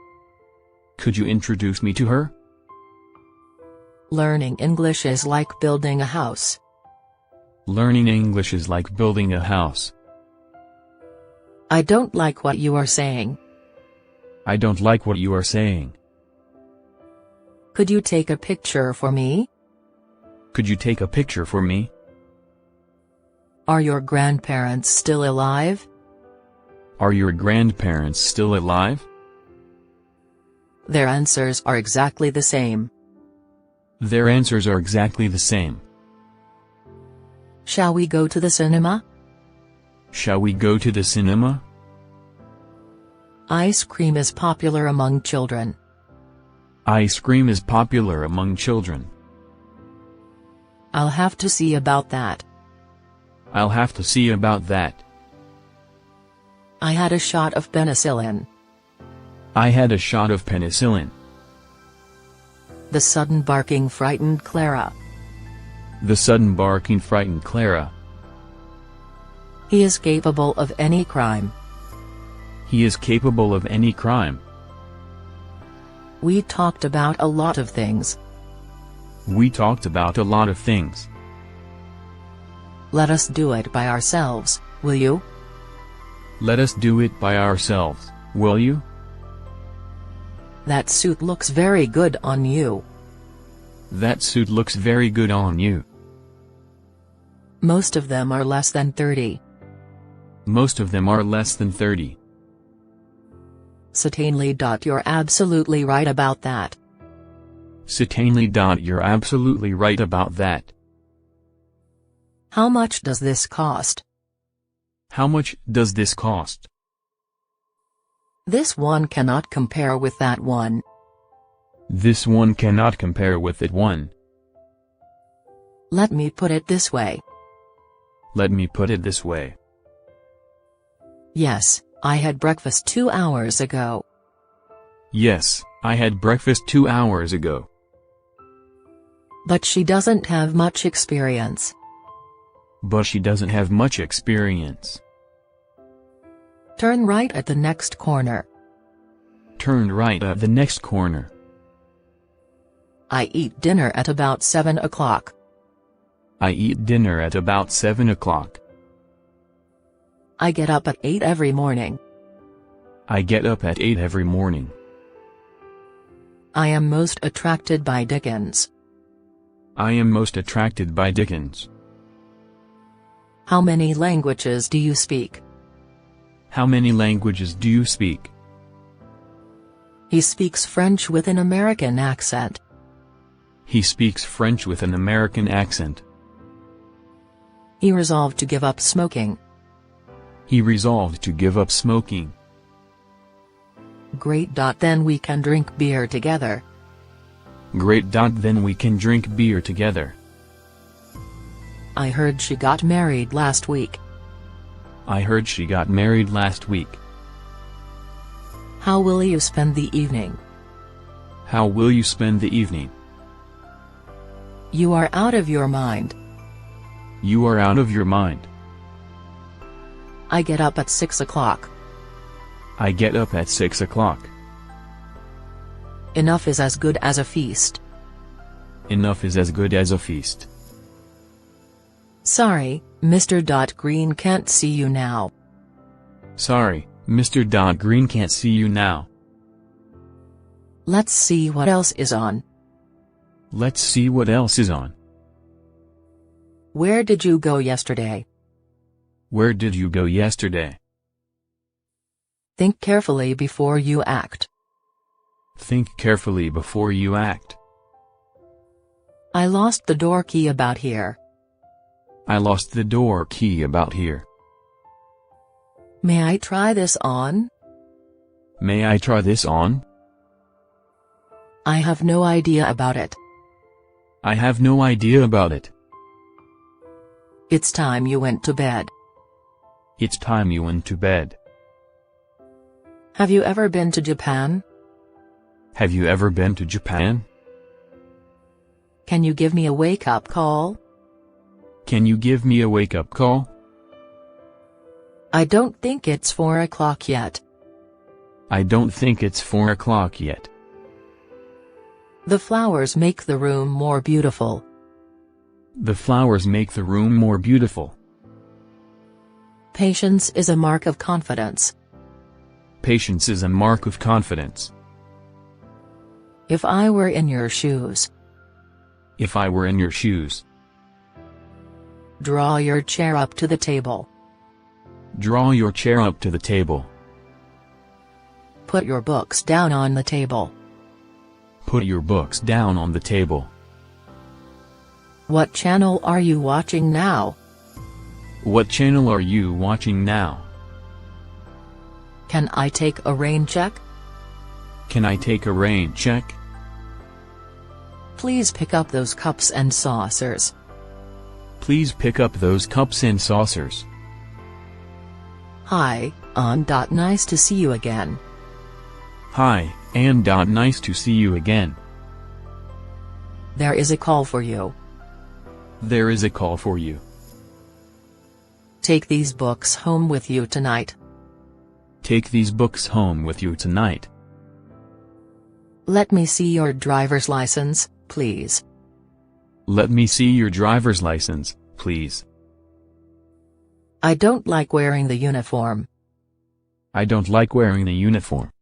Could you introduce me to her? Learning English is like building a house. Learning English is like building a house. I don't like what you are saying. I don't like what you are saying. Could you take a picture for me? Could you take a picture for me? Are your grandparents still alive? Are your grandparents still alive? Their answers are exactly the same. Their answers are exactly the same. Shall we go to the cinema? Shall we go to the cinema? Ice cream is popular among children. Ice cream is popular among children. I'll have to see about that. I'll have to see about that. I had a shot of penicillin. I had a shot of penicillin. The sudden barking frightened Clara. The sudden barking frightened Clara. He is capable of any crime. He is capable of any crime. We talked about a lot of things. We talked about a lot of things. Let us do it by ourselves, will you? Let us do it by ourselves, will you? That suit looks very good on you. That suit looks very good on you. Most of them are less than 30. Most of them are less than 30. Certainly. You're absolutely right about that. Certainly. You're absolutely right about that. How much does this cost? How much does this cost? This one cannot compare with that one. This one cannot compare with that one. Let me put it this way. Let me put it this way. Yes, I had breakfast 2 hours ago. Yes, I had breakfast 2 hours ago. But she doesn't have much experience. But she doesn't have much experience. Turn right at the next corner. Turn right at the next corner. I eat dinner at about 7 o'clock. I eat dinner at about 7 o'clock. I get up at 8 every morning. I get up at 8 every morning. I am most attracted by Dickens. I am most attracted by Dickens. How many languages do you speak? How many languages do you speak? He speaks French with an American accent. He speaks French with an American accent. He resolved to give up smoking. He resolved to give up smoking. Great. Then we can drink beer together. Great. Then we can drink beer together. I heard she got married last week. I heard she got married last week. How will you spend the evening? How will you spend the evening? You are out of your mind. You are out of your mind. I get up at 6 o'clock. I get up at 6 o'clock. Enough is as good as a feast. Enough is as good as a feast. Sorry, Mr. Green can't see you now. Sorry, Mr. Green can't see you now. Let's see what else is on. Let's see what else is on. Where did you go yesterday? Where did you go yesterday? Think carefully before you act. Think carefully before you act. I lost the door key about here. I lost the door key about here. May I try this on? May I try this on? I have no idea about it. I have no idea about it. It's time you went to bed. It's time you went to bed. Have you ever been to Japan? Have you ever been to Japan? Can you give me a wake-up call? Can you give me a wake-up call? I don't think it's 4 o'clock yet. I don't think it's 4 o'clock yet. The flowers make the room more beautiful. The flowers make the room more beautiful. Patience is a mark of confidence. Patience is a mark of confidence. If I were in your shoes. If I were in your shoes. Draw your chair up to the table. Draw your chair up to the table. Put your books down on the table. Put your books down on the table. What channel are you watching now? What channel are you watching now? Can I take a rain check? Can I take a rain check? Please pick up those cups and saucers. Please pick up those cups and saucers. Hi, nice to see you again. Hi, nice to see you again. There is a call for you. There is a call for you. Take these books home with you tonight. Take these books home with you tonight. Let me see your driver's license, please. Let me see your driver's license, please. I don't like wearing the uniform. I don't like wearing the uniform.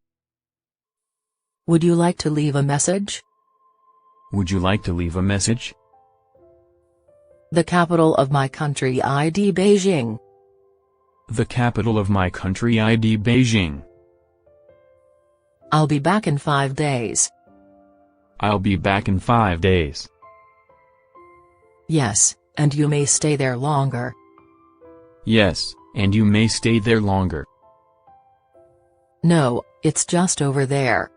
Would you like to leave a message? Would you like to leave a message? The capital of my country ID Beijing. The capital of my country ID Beijing. I'll be back in 5 days. I'll be back in 5 days. Yes, and you may stay there longer. Yes, and you may stay there longer. No, it's just over there.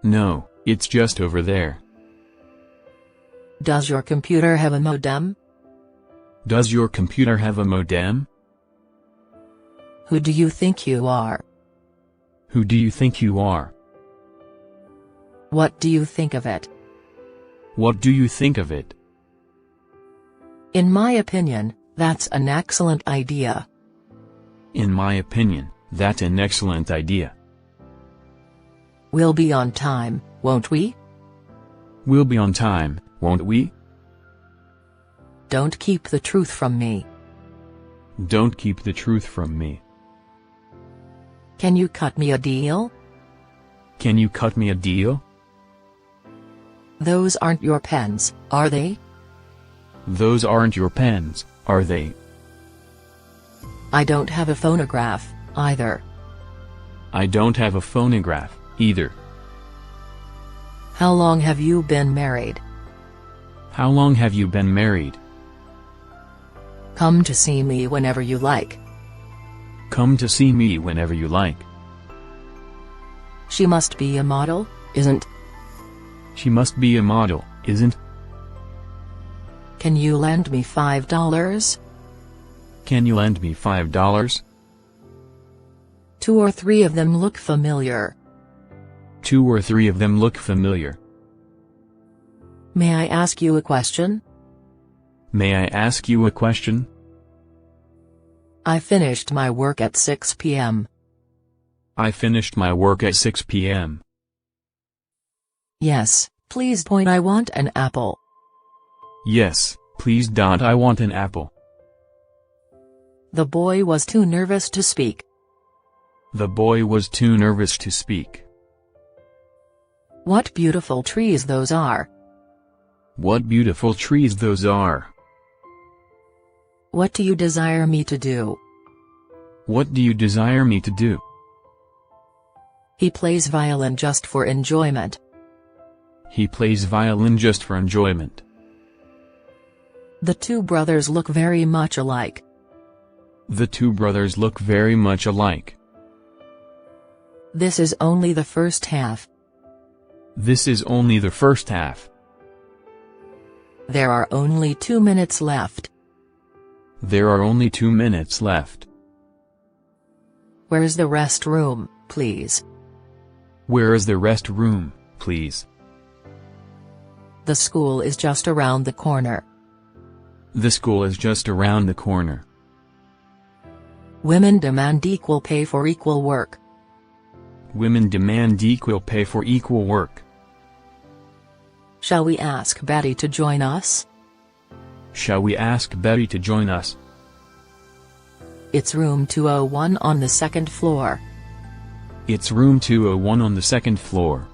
No, it's just over there. Does your computer have a modem? Does your computer have a modem? Who do you think you are? Who do you think you are? What do you think of it? What do you think of it? In my opinion, that's an excellent idea. In my opinion, that's an excellent idea. We'll be on time, won't we? We'll be on time, won't we? Don't keep the truth from me. Don't keep the truth from me. Can you cut me a deal? Can you cut me a deal? Those aren't your pens, are they? Those aren't your pens, are they? I don't have a phonograph, either. I don't have a phonograph, either. How long have you been married? How long have you been married? Come to see me whenever you like. Come to see me whenever you like. She must be a model, isn't? She must be a model, isn't? Can you lend me $5? Can you lend me $5? 2 or 3 of them look familiar. 2 or 3 of them look familiar. May I ask you a question? May I ask you a question? I finished my work at 6 p.m. I finished my work at 6 p.m. Yes, please. I want an apple. Yes, please. I want an apple. The boy was too nervous to speak. The boy was too nervous to speak. What beautiful trees those are. What beautiful trees those are. What do you desire me to do? What do you desire me to do? He plays violin just for enjoyment. He plays violin just for enjoyment. The 2 brothers look very much alike. The 2 brothers look very much alike. This is only the first half. This is only the first half. There are only 2 minutes left. There are only 2 minutes left. Where is the restroom, please? Where is the restroom, please? The school is just around the corner. The school is just around the corner. Women demand equal pay for equal work. Women demand equal pay for equal work. Shall we ask Betty to join us? Shall we ask Betty to join us? It's room 201 on the 2nd floor. It's room 201 on the 2nd floor.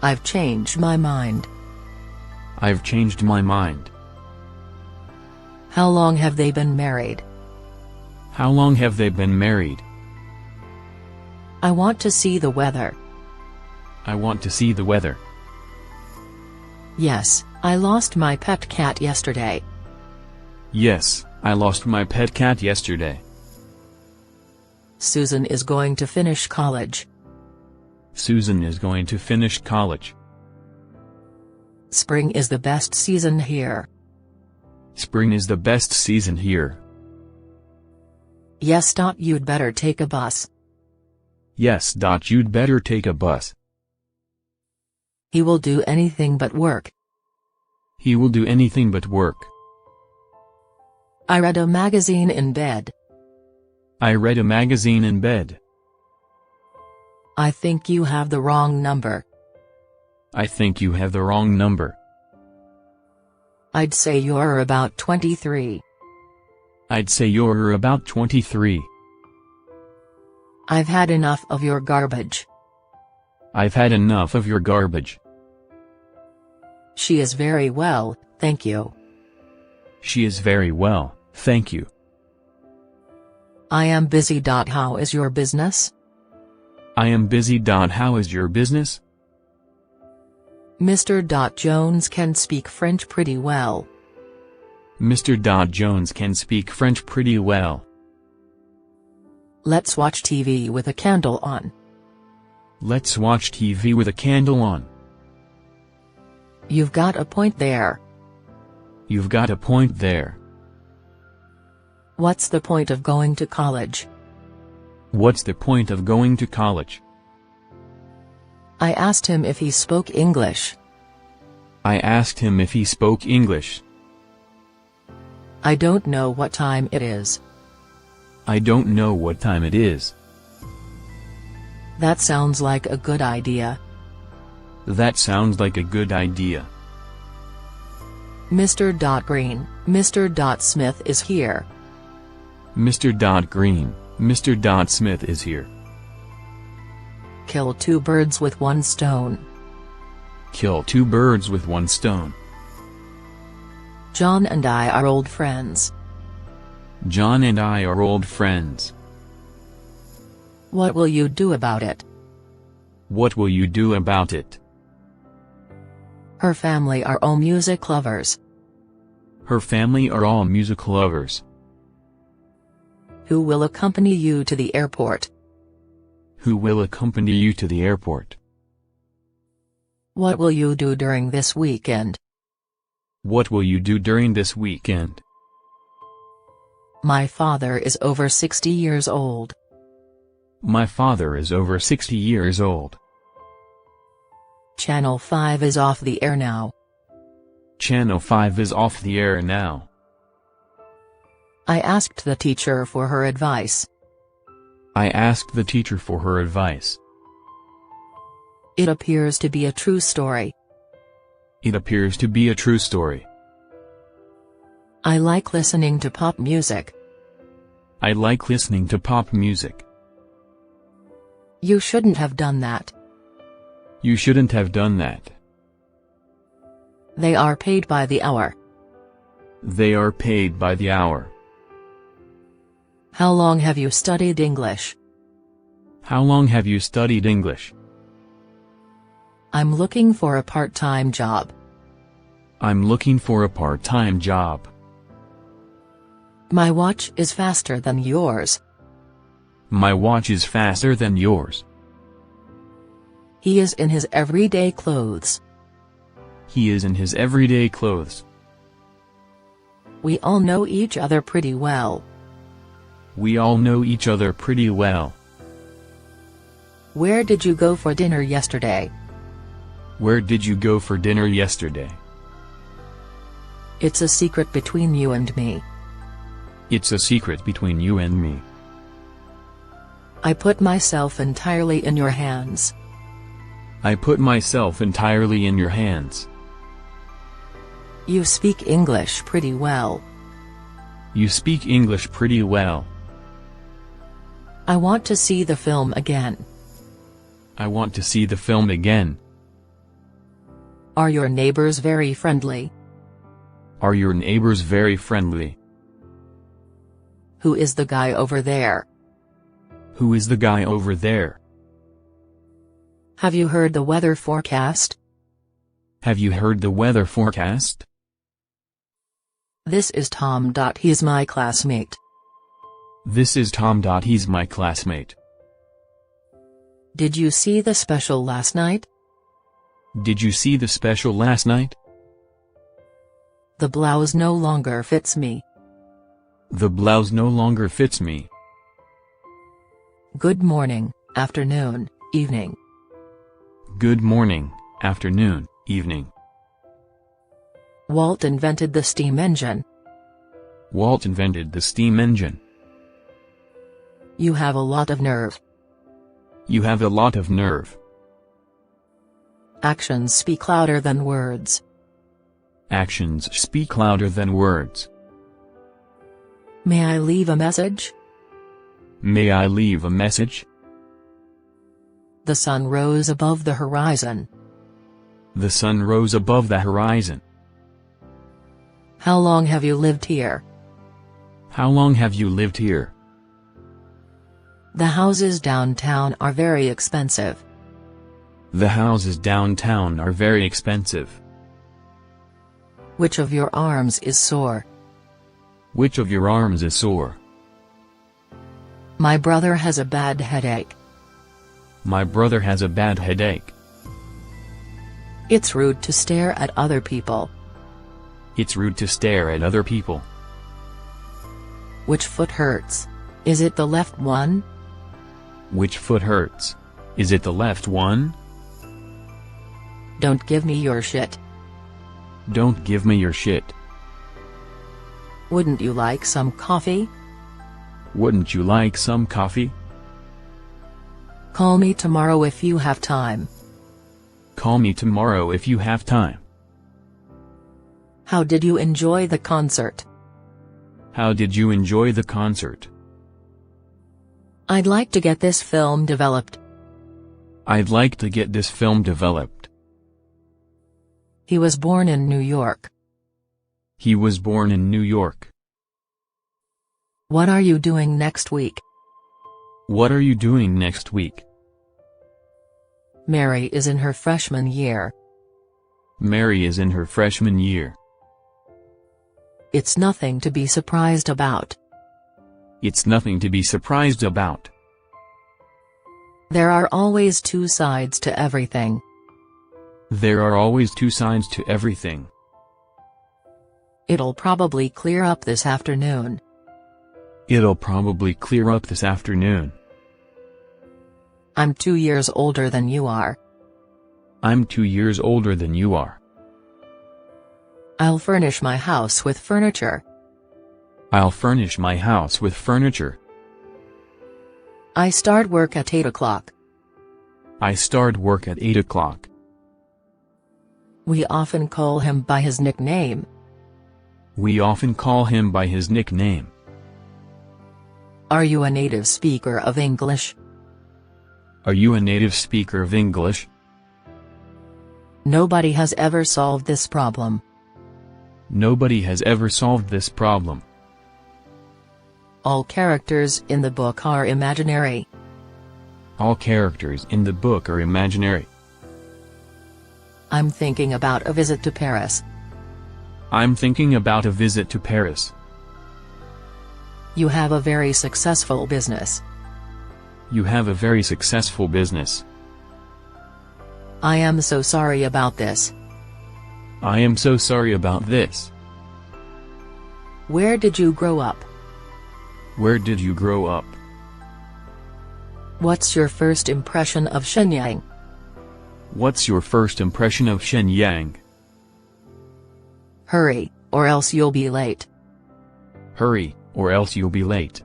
I've changed my mind. I've changed my mind. How long have they been married? How long have they been married? I want to see the weather. I want to see the weather. Yes, I lost my pet cat yesterday. Yes, I lost my pet cat yesterday. Susan is going to finish college. Susan is going to finish college. Spring is the best season here. Spring is the best season here. Yes. You'd better take a bus. Yes. You'd better take a bus. He will do anything but work. He will do anything but work. I read a magazine in bed. I read a magazine in bed. I think you have the wrong number. I think you have the wrong number. I'd say you're about 23. I'd say you're about 23. I've had enough of your garbage. I've had enough of your garbage. She is very well, thank you. She is very well, thank you. I am busy. How is your business? I am busy. How is your business? Mr. Jones can speak French pretty well. Mr. Jones can speak French pretty well. Let's watch TV with a candle on. Let's watch TV with a candle on. You've got a point there. You've got a point there. What's the point of going to college? What's the point of going to college? I asked him if he spoke English. I asked him if he spoke English. I don't know what time it is. I don't know what time it is. That sounds like a good idea. That sounds like a good idea. Mr. Green, Mr. Smith is here. Mr. Green, Mr. Smith is here. Kill two birds with one stone. Kill two birds with one stone. John and I are old friends. John and I are old friends. What will you do about it? What will you do about it? Her family are all music lovers. Her family are all music lovers. Who will accompany you to the airport? Who will accompany you to the airport? What will you do during this weekend? What will you do during this weekend? My father is over 60 years old. My father is over 60 years old. Channel 5 is off the air now. Channel 5 is off the air now. I asked the teacher for her advice. I asked the teacher for her advice. It appears to be a true story. It appears to be a true story. I like listening to pop music. I like listening to pop music. You shouldn't have done that. You shouldn't have done that. They are paid by the hour. They are paid by the hour. How long have you studied English? How long have you studied English? I'm looking for a part-time job. I'm looking for a part-time job. My watch is faster than yours. My watch is faster than yours. He is in his everyday clothes. He is in his everyday clothes. We all know each other pretty well. We all know each other pretty well. Where did you go for dinner yesterday? Where did you go for dinner yesterday? It's a secret between you and me. It's a secret between you and me. I put myself entirely in your hands. I put myself entirely in your hands. You speak English pretty well. You speak English pretty well. I want to see the film again. I want to see the film again. Are your neighbors very friendly? Are your neighbors very friendly? Who is the guy over there? Who is the guy over there? Have you heard the weather forecast? Have you heard the weather forecast? This is Tom. He's my classmate. This is Tom. He's my classmate. Did you see the special last night? Did you see the special last night? The blouse no longer fits me. The blouse no longer fits me. Good morning, afternoon, evening. Good morning, afternoon, evening. Walt invented the steam engine. Walt invented the steam engine. You have a lot of nerve. You have a lot of nerve. Actions speak louder than words. Actions speak louder than words. May I leave a message? May I leave a message? The sun rose above the horizon. The sun rose above the horizon. How long have you lived here? How long have you lived here? The houses downtown are very expensive. The houses downtown are very expensive. Which of your arms is sore? Which of your arms is sore? My brother has a bad headache. My brother has a bad headache. It's rude to stare at other people. It's rude to stare at other people. Which foot hurts? Is it the left one? Which foot hurts? Is it the left one? Don't give me your shit. Don't give me your shit. Wouldn't you like some coffee? Wouldn't you like some coffee? Call me tomorrow if you have time. Call me tomorrow if you have time. How did you enjoy the concert? How did you enjoy the concert? I'd like to get this film developed. I'd like to get this film developed. He was born in New York. He was born in New York. What are you doing next week? What are you doing next week? Mary is in her freshman year. Mary is in her freshman year. It's nothing to be surprised about. It's nothing to be surprised about. There are always two sides to everything. There are always two sides to everything. It'll probably clear up this afternoon. It'll probably clear up this afternoon. I'm 2 years older than you are. I'm 2 years older than you are. I'll furnish my house with furniture. I'll furnish my house with furniture. I start work at 8 o'clock. I start work at 8 o'clock. We often call him by his nickname. We often call him by his nickname. Are you a native speaker of English? Are you a native speaker of English? Nobody has ever solved this problem. Nobody has ever solved this problem. All characters in the book are imaginary. All characters in the book are imaginary. I'm thinking about a visit to Paris. I'm thinking about a visit to Paris. You have a very successful business. You have a very successful business. I am so sorry about this. I am so sorry about this. Where did you grow up? Where did you grow up? What's your first impression of Shenyang? What's your first impression of Shenyang? Hurry, or else you'll be late. Hurry, or else you'll be late.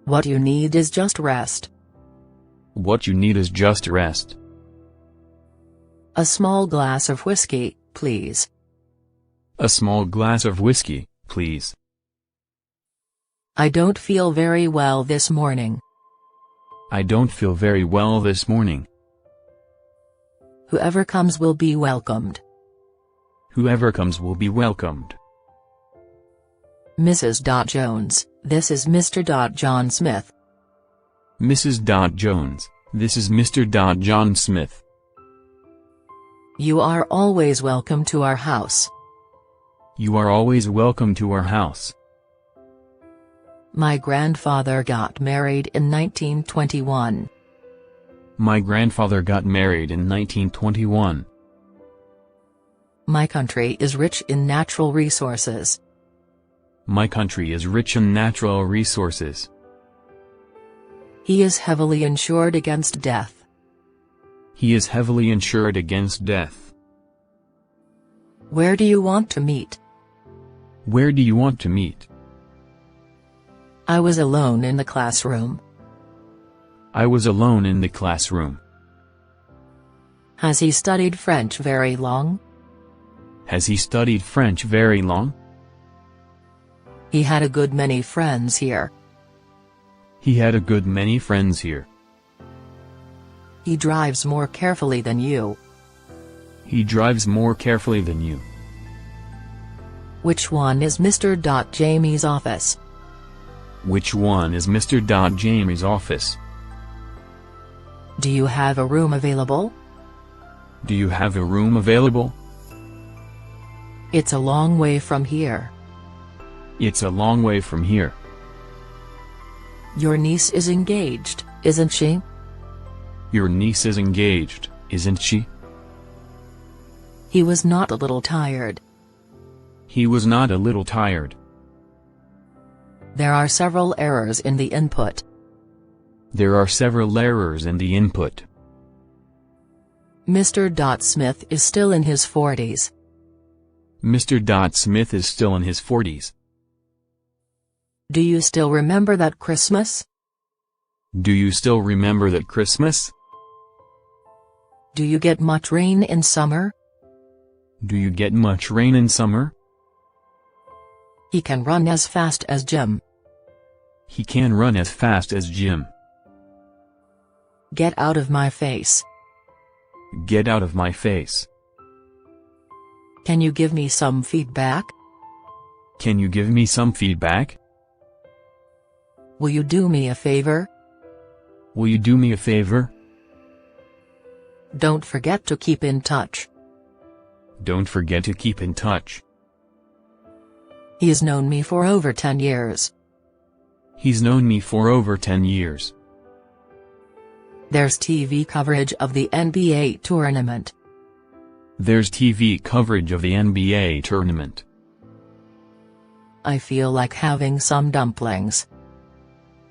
What you need is just rest. What you need is just rest. A small glass of whiskey, please. A small glass of whiskey, please. I don't feel very well this morning. I don't feel very well this morning. Whoever comes will be welcomed. Whoever comes will be welcomed. Mrs. Jones, this is Mr. John Smith. Mrs. Jones, this is Mr. John Smith. You are always welcome to our house. You are always welcome to our house. My grandfather got married in 1921. My grandfather got married in 1921. My country is rich in natural resources. My country is rich in natural resources. He is heavily insured against death. He is heavily insured against death. Where do you want to meet? Where do you want to meet? I was alone in the classroom. I was alone in the classroom. Has he studied French very long? Has he studied French very long? He had a good many friends here. He had a good many friends here. He drives more carefully than you. He drives more carefully than you. Which one is Mr. Jamie's office? Which one is Mr. Jamie's office? Do you have a room available? Do you have a room available? It's a long way from here. It's a long way from here. Your niece is engaged, isn't she? Your niece is engaged, isn't she? He was not a little tired. He was not a little tired. There are several errors in the input. There are several errors in the input. Mr. Smith is still in his 40s. Mr. Smith is still in his 40s. Do you still remember that Christmas? Do you still remember that Christmas? Do you get much rain in summer? Do you get much rain in summer? He can run as fast as Jim. He can run as fast as Jim. Get out of my face. Get out of my face. Can you give me some feedback? Can you give me some feedback? Will you do me a favor? Will you do me a favor? Don't forget to keep in touch. Don't forget to keep in touch. He's known me for over 10 years. He's known me for over 10 years. There's TV coverage of the NBA tournament. There's TV coverage of the NBA tournament. I feel like having some dumplings.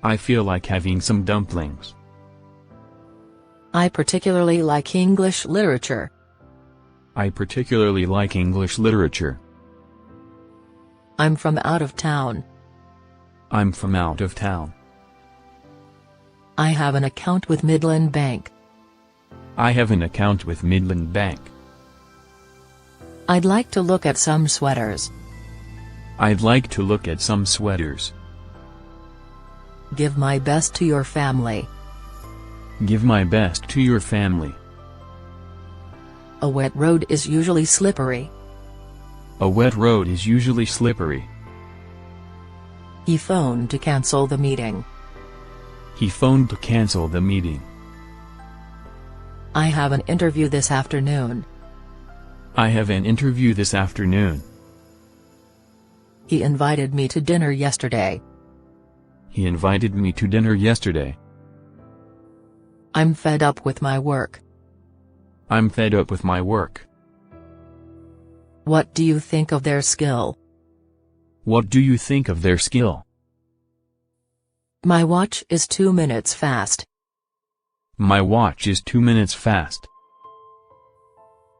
I feel like having some dumplings. I particularly like English literature. I particularly like English literature. I'm from out of town. I'm from out of town. I have an account with Midland Bank. I have an account with Midland Bank. I'd like to look at some sweaters. I'd like to look at some sweaters. Give my best to your family. Give my best to your family. A wet road is usually slippery. A wet road is usually slippery. He phoned to cancel the meeting. He phoned to cancel the meeting. I have an interview this afternoon. I have an interview this afternoon. He invited me to dinner yesterday. He invited me to dinner yesterday. I'm fed up with my work. I'm fed up with my work. What do you think of their skill? What do you think of their skill? My watch is 2 minutes fast. My watch is 2 minutes fast.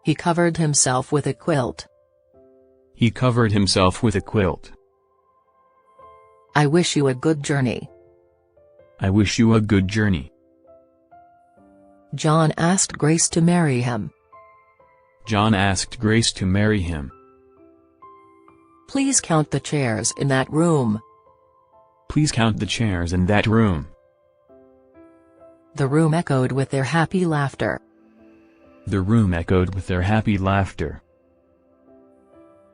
He covered himself with a quilt. He covered himself with a quilt. I wish you a good journey. I wish you a good journey. John asked Grace to marry him. John asked Grace to marry him. Please count the chairs in that room. Please count the chairs in that room. The room echoed with their happy laughter. The room echoed with their happy laughter.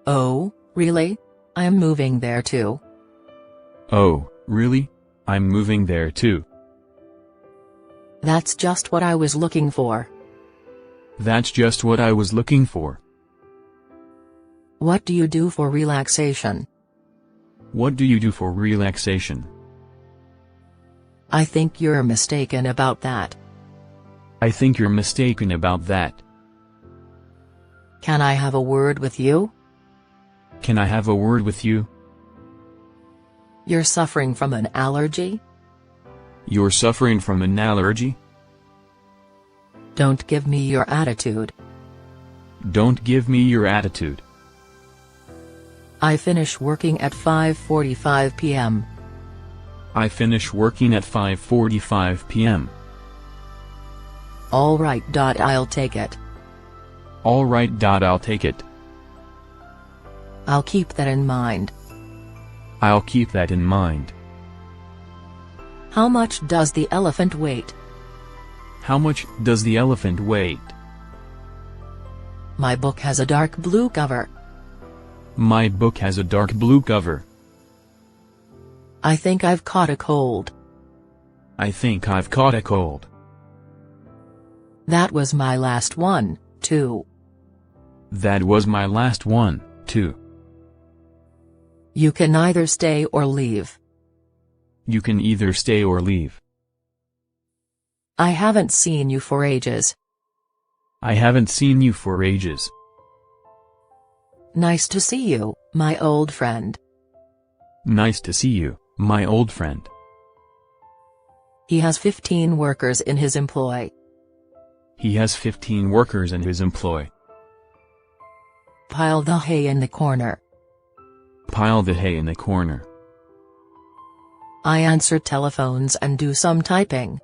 Oh, really? I'm moving there too. Oh, really? I'm moving there too. That's just what I was looking for. That's just what I was looking for. What do you do for relaxation? What do you do for relaxation? I think you're mistaken about that. I think you're mistaken about that. Can I have a word with you? Can I have a word with you? You're suffering from an allergy? You're suffering from an allergy? Don't give me your attitude. Don't give me your attitude. I finish working at 5:45 p.m. I finish working at 5:45 p.m. All right. I'll take it. All right. I'll take it. I'll keep that in mind. I'll keep that in mind. How much does the elephant weigh? How much does the elephant weigh? My book has a dark blue cover. My book has a dark blue cover. I think I've caught a cold. I think I've caught a cold. That was my last one, too. That was my last one, too. You can either stay or leave. You can either stay or leave. I haven't seen you for ages. I haven't seen you for ages. Nice to see you, my old friend. Nice to see you, my old friend. He has 15 workers in his employ. He has 15 workers in his employ. Pile the hay in the corner. Pile the hay in the corner. I answer telephones and do some typing.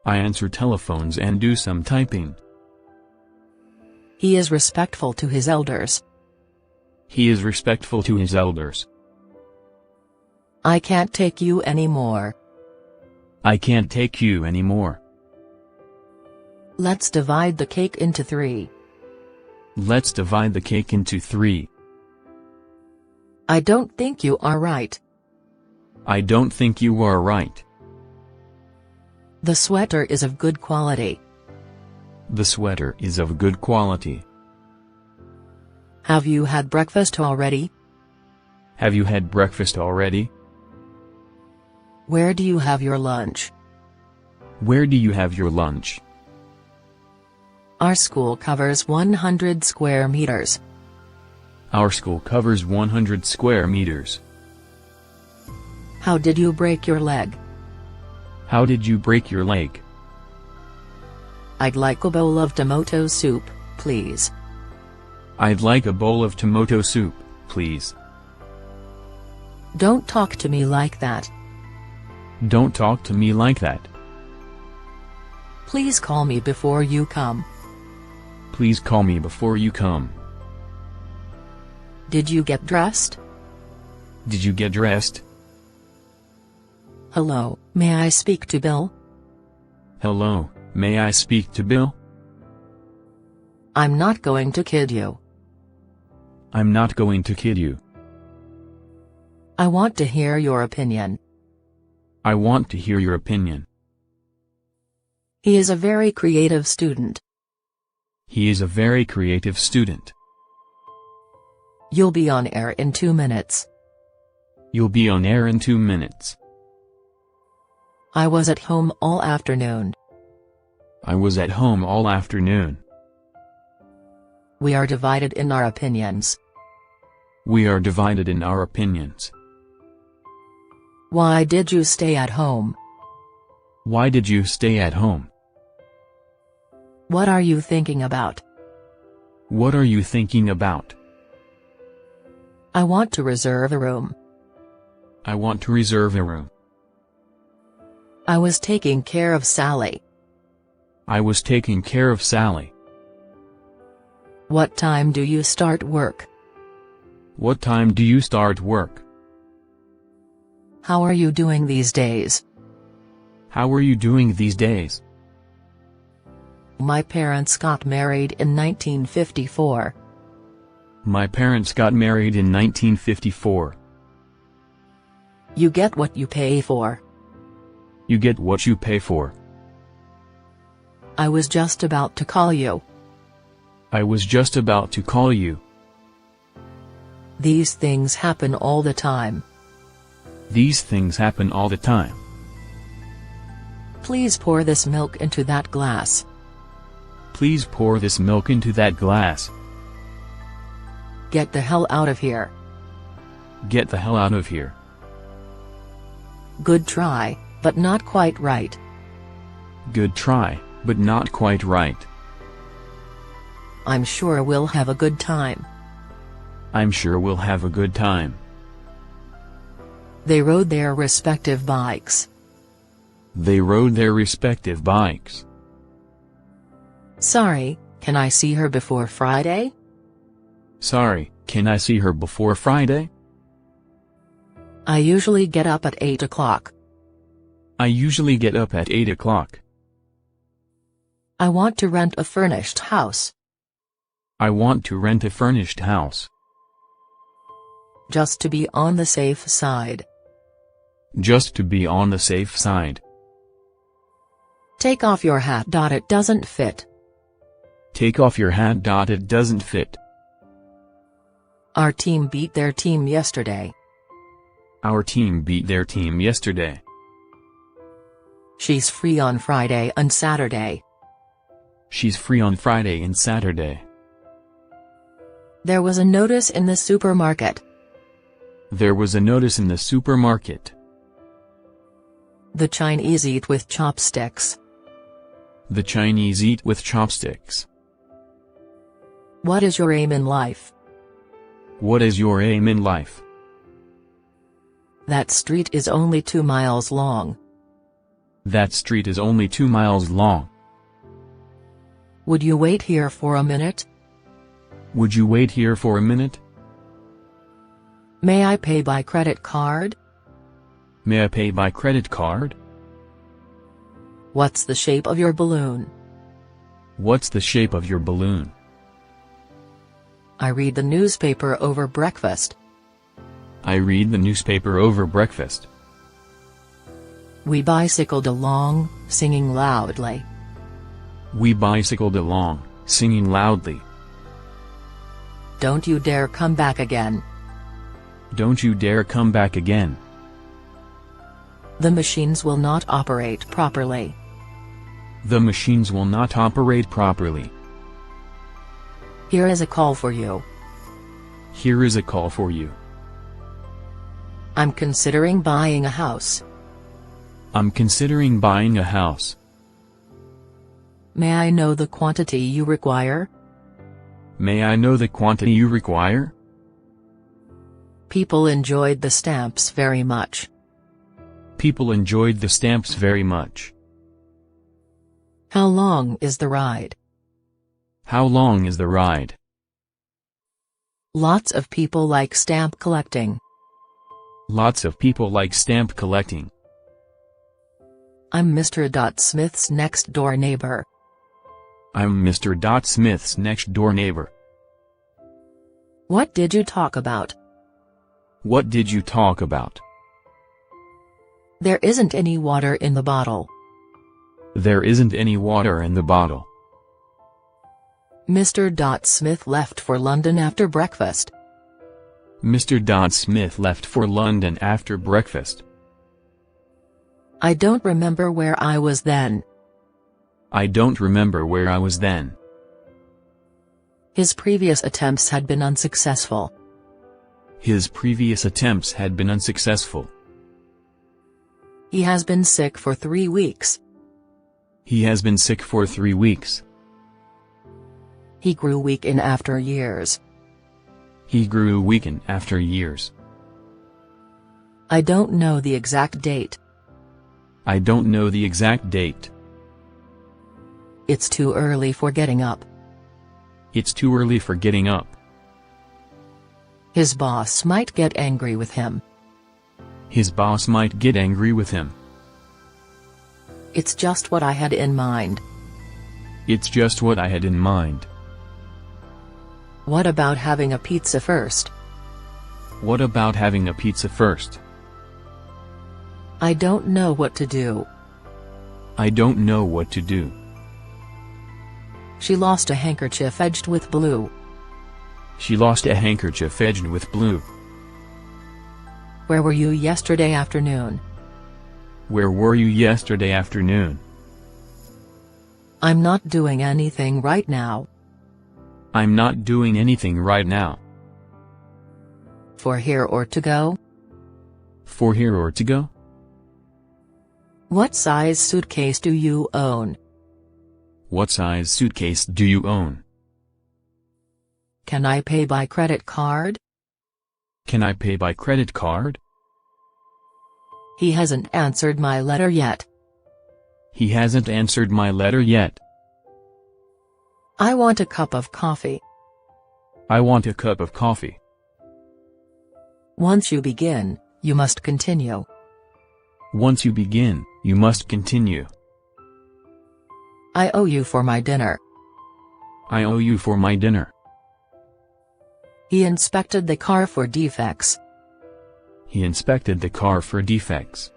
I answer telephones and do some typing. He is respectful to his elders. He is respectful to his elders. I can't take you anymore. I can't take you anymore. Let's divide the cake into 3. Let's divide the cake into 3. I don't think you are right. I don't think you are right. The sweater is of good quality. The sweater is of good quality. Have you had breakfast already? Have you had breakfast already? Where do you have your lunch? Where do you have your lunch? Our school covers 100 square meters. Our school covers 100 square meters. How did you break your leg? How did you break your leg? I'd like a bowl of tomato soup, please. I'd like a bowl of tomato soup, please. Don't talk to me like that. Don't talk to me like that. Please call me before you come. Please call me before you come. Did you get dressed? Did you get dressed? Hello, may I speak to Bill? Hello, may I speak to Bill? I'm not going to kid you. I'm not going to kid you. I want to hear your opinion. I want to hear your opinion. He is a very creative student. He is a very creative student. You'll be on air in 2 minutes. You'll be on air in 2 minutes. I was at home all afternoon. I was at home all afternoon. We are divided in our opinions. We are divided in our opinions. Why did you stay at home? Why did you stay at home? What are you thinking about? What are you thinking about? I want to reserve a room. I want to reserve a room. I was taking care of Sally. I was taking care of Sally. What time do you start work? What time do you start work? How are you doing these days? How are you doing these days? My parents got married in 1954. My parents got married in 1954. You get what you pay for. You get what you pay for. I was just about to call you. I was just about to call you. These things happen all the time. These things happen all the time. Please pour this milk into that glass. Please pour this milk into that glass. Get the hell out of here. Get the hell out of here. Good try, but not quite right. Good try, but not quite right. I'm sure we'll have a good time. I'm sure we'll have a good time. They rode their respective bikes. They rode their respective bikes. Sorry, can I see her before Friday? Sorry, can I see her before Friday? I usually get up at 8 o'clock. I usually get up at 8 o'clock. I want to rent a furnished house. I want to rent a furnished house. Just to be on the safe side. just to be on the safe side. Take off your hat. It doesn't fit. Take off your hat. It doesn't fit. Our team beat their team yesterday. Our team beat their team yesterday. She's free on Friday and Saturday. She's free on Friday and Saturday. There was a notice in the supermarket. There was a notice in the supermarket. The Chinese eat with chopsticks. The Chinese eat with chopsticks. What is your aim in life? What is your aim in life? That street is only 2 miles long. That street is only 2 miles long. Would you wait here for a minute? Would you wait here for a minute? May I pay by credit card? May I pay by credit card? What's the shape of your balloon? What's the shape of your balloon? I read the newspaper over breakfast. I read the newspaper over breakfast. We bicycled along, singing loudly. We bicycled along, singing loudly. Don't you dare come back again. Don't you dare come back again. The machines will not operate properly. The machines will not operate properly. Here is a call for you. Here is a call for you. I'm considering buying a house. I'm considering buying a house. May I know the quantity you require? May I know the quantity you require? People enjoyed the stamps very much. People enjoyed the stamps very much. How long is the ride? How long is the ride? Lots of people like stamp collecting. Lots of people like stamp collecting. I'm Mr. Smith's next door neighbor. I'm Mr. Smith's next door neighbor. What did you talk about? What did you talk about? There isn't any water in the bottle. There isn't any water in the bottle. Mr. Smith left for London after breakfast. Mr. Smith left for London after breakfast. I don't remember where I was then. I don't remember where I was then. His previous attempts had been unsuccessful. His previous attempts had been unsuccessful. He has been sick for 3 weeks. He has been sick for 3 weeks. He grew weak in after years. He grew weak in after years. I don't know the exact date. I don't know the exact date. It's too early for getting up. It's too early for getting up. His boss might get angry with him. His boss might get angry with him. It's just what I had in mind. It's just what I had in mind. What about having a pizza first? What about having a pizza first? I don't know what to do. I don't know what to do. She lost a handkerchief edged with blue. She lost a handkerchief edged with blue. Where were you yesterday afternoon? Where were you yesterday afternoon? I'm not doing anything right now. I'm not doing anything right now. For here or to go? For here or to go? What size suitcase do you own? What size suitcase do you own? Can I pay by credit card? Can I pay by credit card? He hasn't answered my letter yet. He hasn't answered my letter yet. I want a cup of coffee. I want a cup of coffee. Once you begin, you must continue. Once you begin, you must continue. I owe you for my dinner. I owe you for my dinner. He inspected the car for defects. He inspected the car for defects.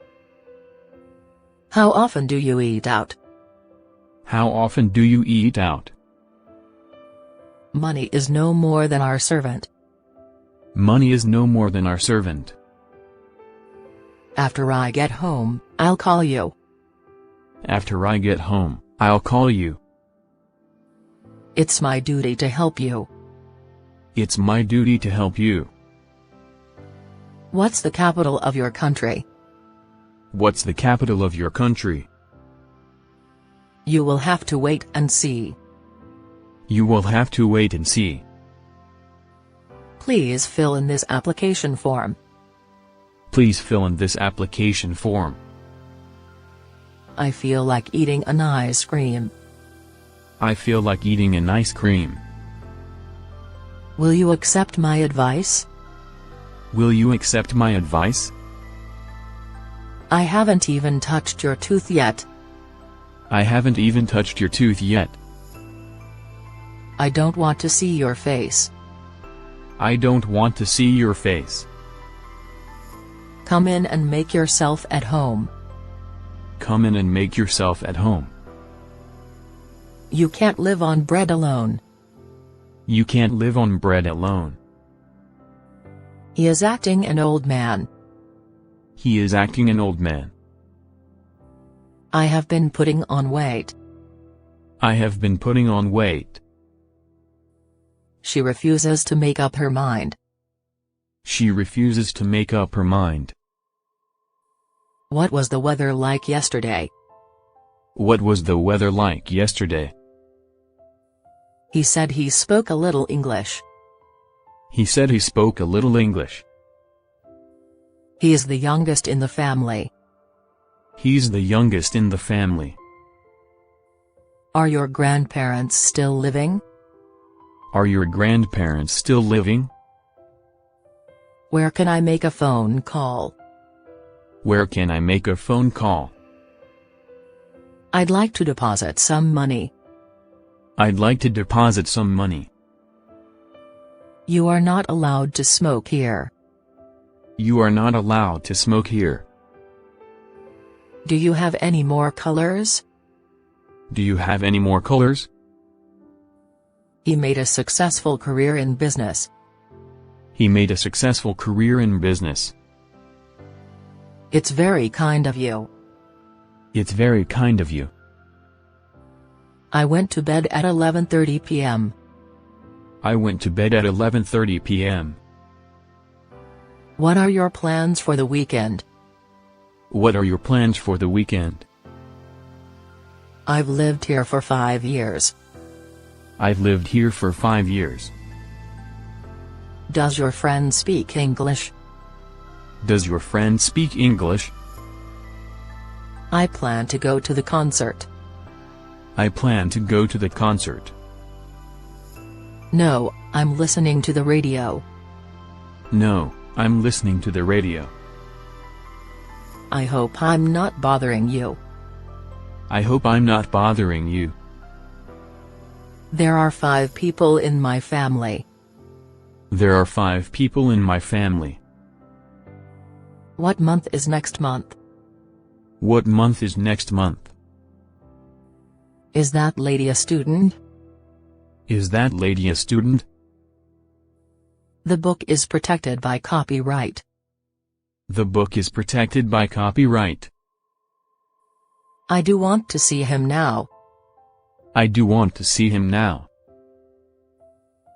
How often do you eat out? How often do you eat out? Money is no more than our servant. Money is no more than our servant. After I get home, I'll call you. After I get home, I'll call you. It's my duty to help you. It's my duty to help you. What's the capital of your country? What's the capital of your country? You will have to wait and see. You will have to wait and see. Please fill in this application form. Please fill in this application form. I feel like eating an ice cream. I feel like eating an ice cream. Will you accept my advice? Will you accept my advice? I haven't even touched your tooth yet. I haven't even touched your tooth yet. I don't want to see your face. I don't want to see your face. Come in and make yourself at home. Come in and make yourself at home. You can't live on bread alone. You can't live on bread alone. He is acting an old man. He is acting an old man. I have been putting on weight. I have been putting on weight. She refuses to make up her mind. She refuses to make up her mind. What was the weather like yesterday? What was the weather like yesterday? He said he spoke a little English. He said he spoke a little English. He is the youngest in the family. He's the youngest in the family. Are your grandparents still living? Are your grandparents still living? Where can I make a phone call? Where can I make a phone call? I'd like to deposit some money. I'd like to deposit some money. You are not allowed to smoke here. You are not allowed to smoke here. Do you have any more colors? Do you have any more colors? He made a successful career in business. He made a successful career in business. It's very kind of you. It's very kind of you. I went to bed at 11:30 p.m. I went to bed at 11:30 p.m. What are your plans for the weekend? What are your plans for the weekend? I've lived here for 5 years. I've lived here for 5 years. Does your friend speak English? Does your friend speak English? I plan to go to the concert. I plan to go to the concert. No, I'm listening to the radio. No, I'm listening to the radio. I hope I'm not bothering you. I hope I'm not bothering you. There are 5 people in my family. There are 5 people in my family. What month is next month? What month is next month? Is that lady a student? Is that lady a student? The book is protected by copyright. The book is protected by copyright. I do want to see him now. I do want to see him now.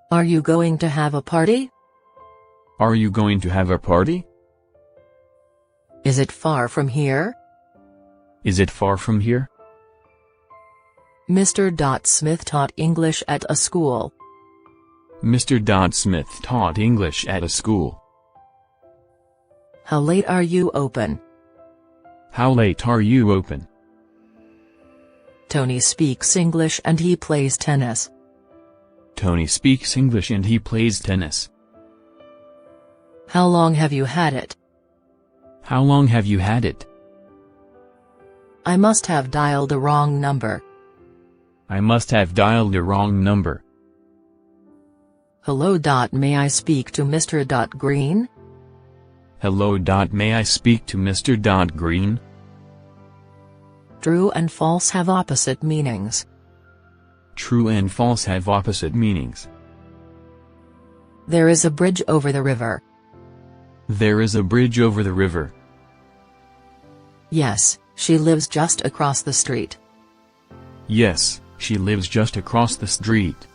Are you going to have a party? Are you going to have a party? Is it far from here? Is it far from here? Mr. Smith taught English at a school. Mr. Smith taught English at a school. How late are you open? How late are you open? Tony speaks English and he plays tennis. Tony speaks English and he plays tennis. How long have you had it? How long have you had it? I must have dialed the wrong number. I must have dialed the wrong number. Hello. May I speak to Mr. Green? Hello. May I speak to Mr. Green? True and false have opposite meanings. True and false have opposite meanings. There is a bridge over the river. There is a bridge over the river. Yes, she lives just across the street. Yes, she lives just across the street.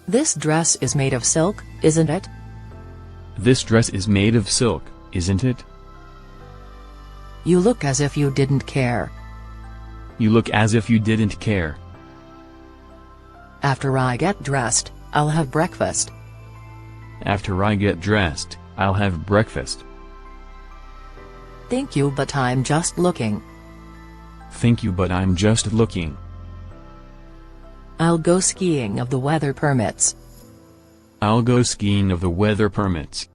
This dress is made of silk, isn't it? This dress is made of silk, isn't it? You look as if you didn't care. You look as if you didn't care. After I get dressed, I'll have breakfast. After I get dressed, I'll have breakfast. Thank you, but I'm just looking. Thank you, but I'm just looking. I'll go skiing if the weather permits. I'll go skiing if the weather permits.